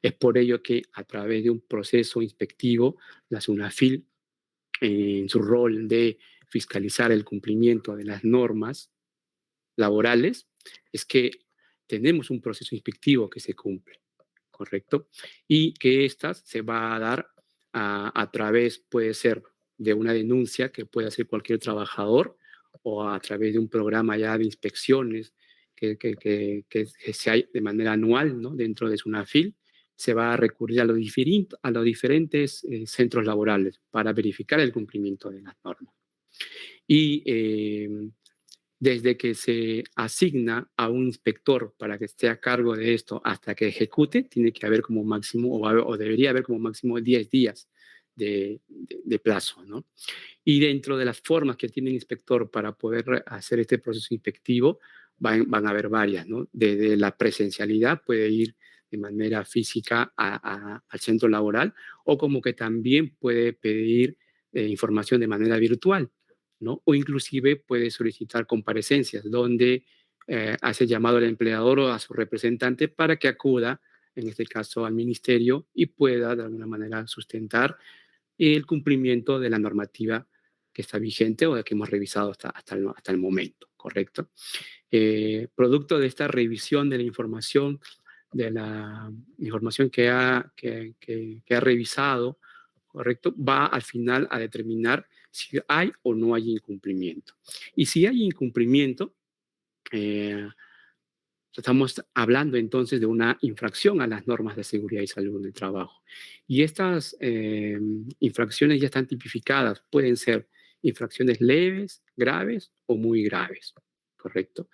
Es por ello que a través de un proceso inspectivo, la SUNAFIL, en su rol de fiscalizar el cumplimiento de las normas laborales, es que tenemos un proceso inspectivo que se cumple, ¿correcto? Y que estas se va a dar a través, puede ser de una denuncia que puede hacer cualquier trabajador o a través de un programa ya de inspecciones que se hay de manera anual, ¿no? Dentro de SUNAFIL, se va a recurrir a los diferentes centros laborales para verificar el cumplimiento de las normas. Y desde que se asigna a un inspector para que esté a cargo de esto hasta que ejecute, tiene que haber como máximo, o debería haber como máximo 10 días de plazo, ¿no? Y dentro de las formas que tiene el inspector para poder hacer este proceso inspectivo, van a haber varias, ¿no? Desde la presencialidad, puede ir de manera física al centro laboral, o como que también puede pedir información de manera virtual, ¿no? O inclusive puede solicitar comparecencias, donde hace llamado al empleador o a su representante para que acuda, en este caso al ministerio, y pueda de alguna manera sustentar el cumplimiento de la normativa que está vigente o de que hemos revisado hasta el momento, ¿correcto? Producto de esta revisión de la información que ha revisado, ¿correcto? Va al final a determinar si hay o no hay incumplimiento. Y si hay incumplimiento, eh, estamos hablando entonces de una infracción a las normas de seguridad y salud en el trabajo. Y estas infracciones ya están tipificadas. Pueden ser infracciones leves, graves o muy graves, ¿correcto?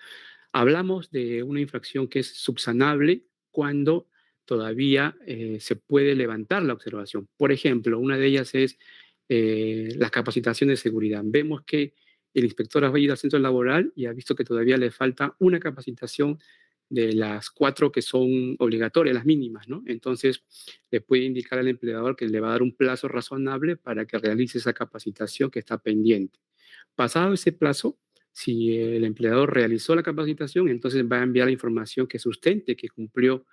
Hablamos de una infracción que es subsanable cuando todavía se puede levantar la observación. Por ejemplo, una de ellas es la capacitación de seguridad. Vemos que el inspector ha ido al centro laboral y ha visto que todavía le falta una capacitación de las 4 que son obligatorias, las mínimas, ¿no? Entonces, le puede indicar al empleador que le va a dar un plazo razonable para que realice esa capacitación que está pendiente. Pasado ese plazo, si el empleador realizó la capacitación, entonces va a enviar la información que sustente que cumplió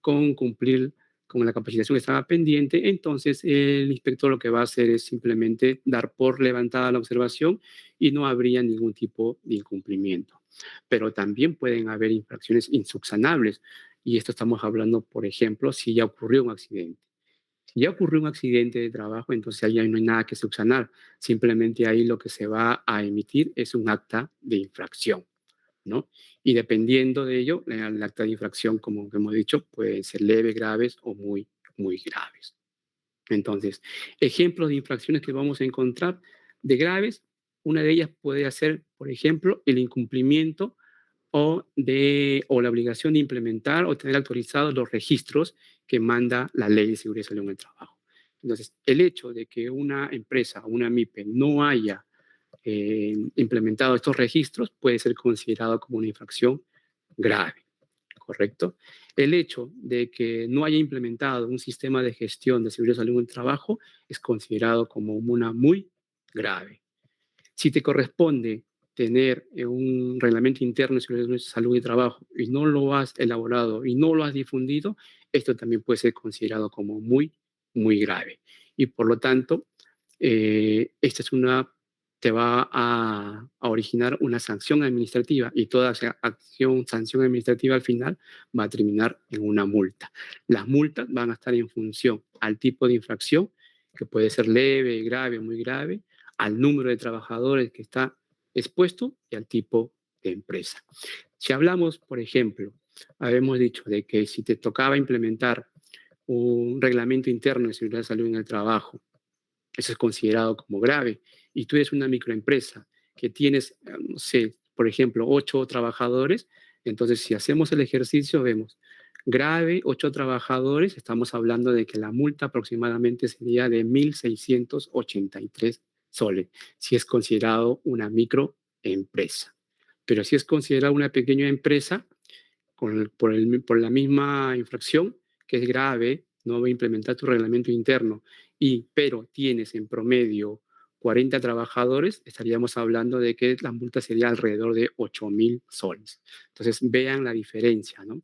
con cumplir con la capacitación que estaba pendiente. Entonces el inspector lo que va a hacer es simplemente dar por levantada la observación y no habría ningún tipo de incumplimiento. Pero también pueden haber infracciones insubsanables, y esto estamos hablando, por ejemplo, si ya ocurrió un accidente. Si ya ocurrió un accidente de trabajo, entonces ahí no hay nada que subsanar. Simplemente ahí lo que se va a emitir es un acta de infracción, ¿no? Y dependiendo de ello, el acta de infracción, como hemos dicho, puede ser leve, graves o muy, muy graves. Entonces, ejemplos de infracciones que vamos a encontrar de graves, una de ellas puede ser, por ejemplo, el incumplimiento o la obligación de implementar o tener autorizados los registros que manda la Ley de Seguridad y Salud en el Trabajo. Entonces, el hecho de que una empresa, una MIPE, no haya implementado estos registros puede ser considerado como una infracción grave, ¿correcto? El hecho de que no haya implementado un sistema de gestión de seguridad y salud en el trabajo es considerado como una muy grave. Si te corresponde tener un reglamento interno de seguridad y salud y trabajo y no lo has elaborado y no lo has difundido, esto también puede ser considerado como muy, muy grave. Y por lo tanto, esta es te va a originar una sanción administrativa, y toda esa sanción administrativa al final va a terminar en una multa. Las multas van a estar en función al tipo de infracción, que puede ser leve, grave, muy grave, al número de trabajadores que está expuesto y al tipo de empresa. Si hablamos, por ejemplo, habíamos dicho de que si te tocaba implementar un reglamento interno de seguridad y salud en el trabajo, eso es considerado como grave, y tú eres una microempresa que tienes, no sé, por ejemplo, 8 trabajadores, entonces si hacemos el ejercicio vemos grave, 8 trabajadores, estamos hablando de que la multa aproximadamente sería de 1.683 soles, si es considerado una microempresa. Pero si es considerado una pequeña empresa, por la misma infracción, que es grave, no va a implementar tu reglamento interno, pero tienes en promedio 40 trabajadores, estaríamos hablando de que la multa sería alrededor de 8.000 soles. Entonces, vean la diferencia, ¿no?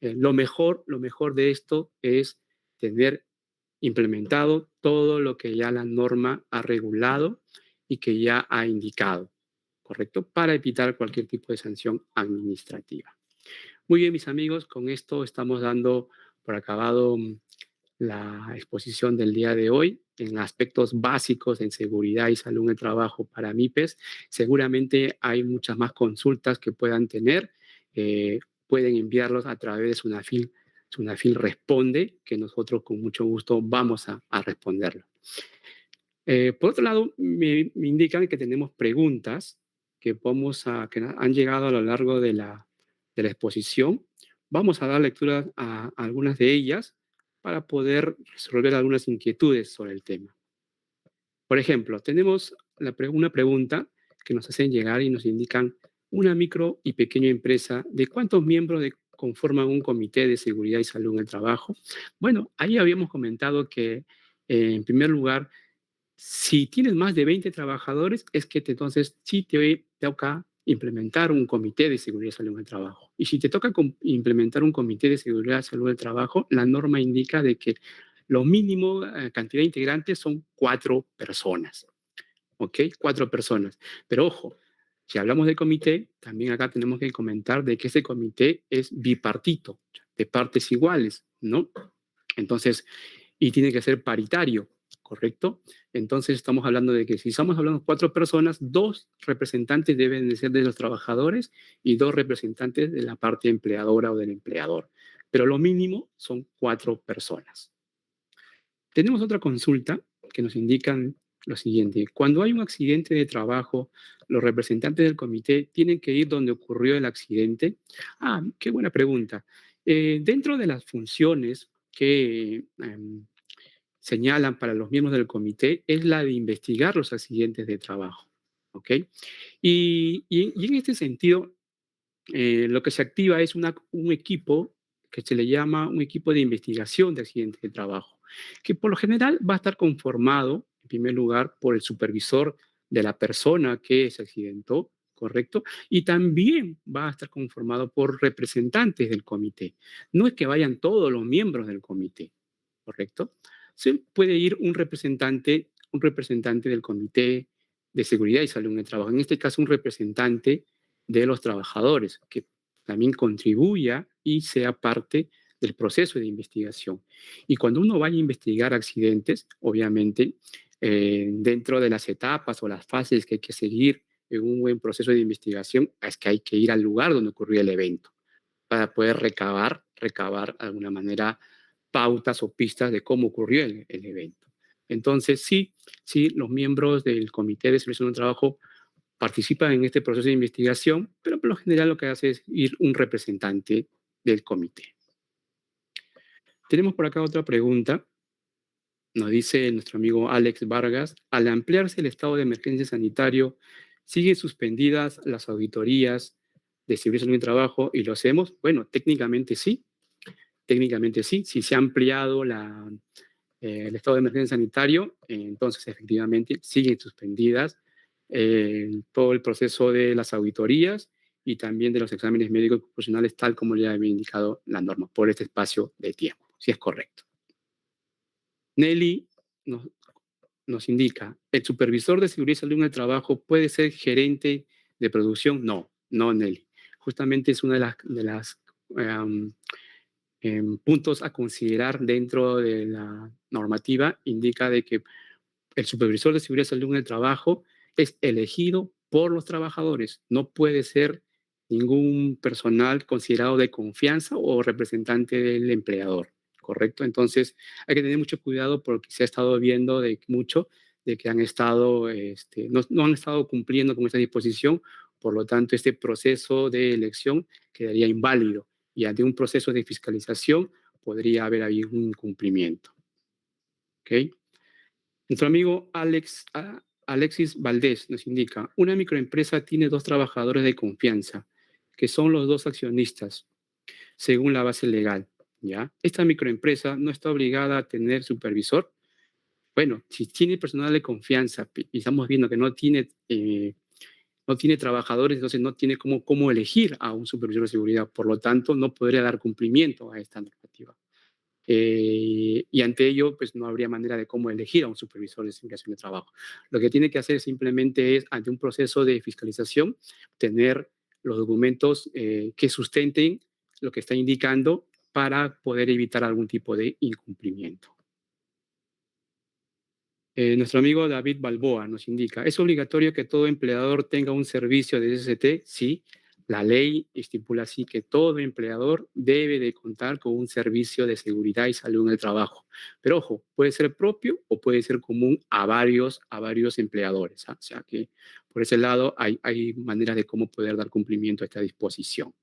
Lo mejor de esto es tener implementado todo lo que ya la norma ha regulado y que ya ha indicado, ¿correcto? Para evitar cualquier tipo de sanción administrativa. Muy bien, mis amigos, con esto estamos dando por acabado la exposición del día de hoy en aspectos básicos en seguridad y salud en el trabajo para MIPES. Seguramente hay muchas más consultas que puedan tener. Pueden enviarlos a través de Sunafil. Sunafil responde, que nosotros con mucho gusto vamos a responderlo. Por otro lado, me indican que tenemos preguntas que han llegado a lo largo de la exposición. Vamos a dar lectura a algunas de ellas para poder resolver algunas inquietudes sobre el tema. Por ejemplo, tenemos una pregunta que nos hacen llegar y nos indican una micro y pequeña empresa, ¿de cuántos miembros conforman un comité de seguridad y salud en el trabajo? Bueno, ahí habíamos comentado que, en primer lugar, si tienes más de 20 trabajadores, es que entonces sí te toca implementar un comité de seguridad y salud en el trabajo. Y si te toca implementar un comité de seguridad y salud en el trabajo, la norma indica de que lo mínimo cantidad de integrantes son 4 personas. ¿Ok? 4 personas. Pero ojo, si hablamos de comité, también acá tenemos que comentar de que ese comité es bipartito, de partes iguales, ¿no? Entonces, y tiene que ser paritario, ¿correcto? Entonces estamos hablando de que si estamos hablando de 4 personas, 2 representantes deben de ser de los trabajadores y 2 representantes de la parte empleadora o del empleador. Pero lo mínimo son 4 personas. Tenemos otra consulta que nos indican lo siguiente. Cuando hay un accidente de trabajo, los representantes del comité tienen que ir donde ocurrió el accidente. Ah, qué buena pregunta. Dentro de las funciones que señalan para los miembros del comité es la de investigar los accidentes de trabajo. ¿Ok? Y en este sentido, lo que se activa es un equipo que se le llama un equipo de investigación de accidentes de trabajo, que por lo general va a estar conformado, en primer lugar, por el supervisor de la persona que se accidentó, ¿correcto? Y también va a estar conformado por representantes del comité. No es que vayan todos los miembros del comité, ¿correcto? Sí puede ir un representante del comité de seguridad y salud en el trabajo. En este caso, un representante de los trabajadores, que también contribuya y sea parte del proceso de investigación. Y cuando uno vaya a investigar accidentes, obviamente, dentro de las etapas o las fases que hay que seguir en un buen proceso de investigación, es que hay que ir al lugar donde ocurrió el evento para poder recabar de alguna manera pautas o pistas de cómo ocurrió el evento. Entonces, sí, los miembros del Comité de Selección de Trabajo participan en este proceso de investigación, pero por lo general lo que hace es ir un representante del comité. Tenemos por acá otra pregunta. Nos dice nuestro amigo Alex Vargas, al ampliarse el estado de emergencia sanitario, ¿siguen suspendidas las auditorías de seguridad y trabajo y lo hacemos? Bueno, técnicamente sí. Si se ha ampliado el estado de emergencia sanitario, entonces efectivamente siguen suspendidas todo el proceso de las auditorías y también de los exámenes médicos profesionales, tal como ya había indicado la norma, por este espacio de tiempo, si es correcto. Nelly nos indica, ¿el supervisor de seguridad y salud en el trabajo puede ser gerente de producción? No, no, Nelly. Justamente es una de las um, puntos a considerar dentro de la normativa, indica de que el supervisor de seguridad y salud en el trabajo es elegido por los trabajadores, no puede ser ningún personal considerado de confianza o representante del empleador, ¿correcto? Entonces hay que tener mucho cuidado porque se ha estado viendo mucho de que no han estado cumpliendo con esta disposición, por lo tanto este proceso de elección quedaría inválido y ante un proceso de fiscalización podría haber ahí un incumplimiento. ¿Ok? Nuestro amigo Alexis Valdés nos indica, una microempresa tiene 2 trabajadores de confianza, que son los 2 accionistas, según la base legal. ¿Ya? Esta microempresa no está obligada a tener supervisor. Bueno, si tiene personal de confianza y estamos viendo que no tiene trabajadores, entonces no tiene cómo elegir a un supervisor de seguridad. Por lo tanto, no podría dar cumplimiento a esta normativa. Y ante ello, pues no habría manera de cómo elegir a un supervisor de seguridad de trabajo. Lo que tiene que hacer simplemente es, ante un proceso de fiscalización, tener los documentos que sustenten lo que está indicando para poder evitar algún tipo de incumplimiento. Nuestro amigo David Balboa nos indica, ¿es obligatorio que todo empleador tenga un servicio de SST? Sí, la ley estipula así que todo empleador debe de contar con un servicio de seguridad y salud en el trabajo. Pero ojo, puede ser propio o puede ser común a varios empleadores. O sea que por ese lado hay maneras de cómo poder dar cumplimiento a esta disposición.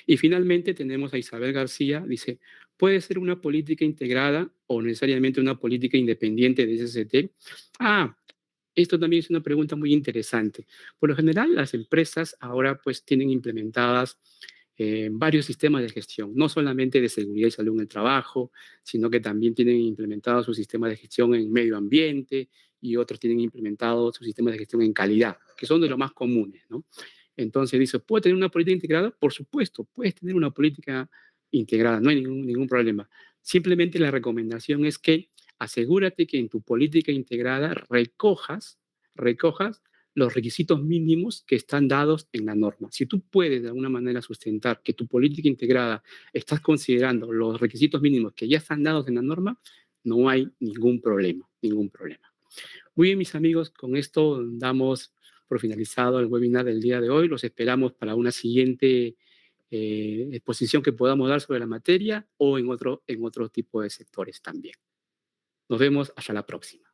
Y finalmente tenemos a Isabel García, dice, Puede ser una política integrada o necesariamente una política independiente de SST. Ah, esto también es una pregunta muy interesante. Por lo general, las empresas ahora pues tienen implementadas varios sistemas de gestión, no solamente de seguridad y salud en el trabajo, sino que también tienen implementado su sistema de gestión en medio ambiente y otros tienen implementado su sistema de gestión en calidad, que son de los más comunes, ¿no? Entonces dice, ¿puedo tener una política integrada? Por supuesto, puedes tener una política integrada, no hay ningún problema. Simplemente la recomendación es que asegúrate que en tu política integrada recojas los requisitos mínimos que están dados en la norma. Si tú puedes de alguna manera sustentar que tu política integrada estás considerando los requisitos mínimos que ya están dados en la norma, no hay ningún problema, ningún problema. Muy bien, mis amigos, con esto damos por finalizado el webinar del día de hoy. Los esperamos para una siguiente exposición que podamos dar sobre la materia o en otro tipo de sectores también. Nos vemos hasta la próxima.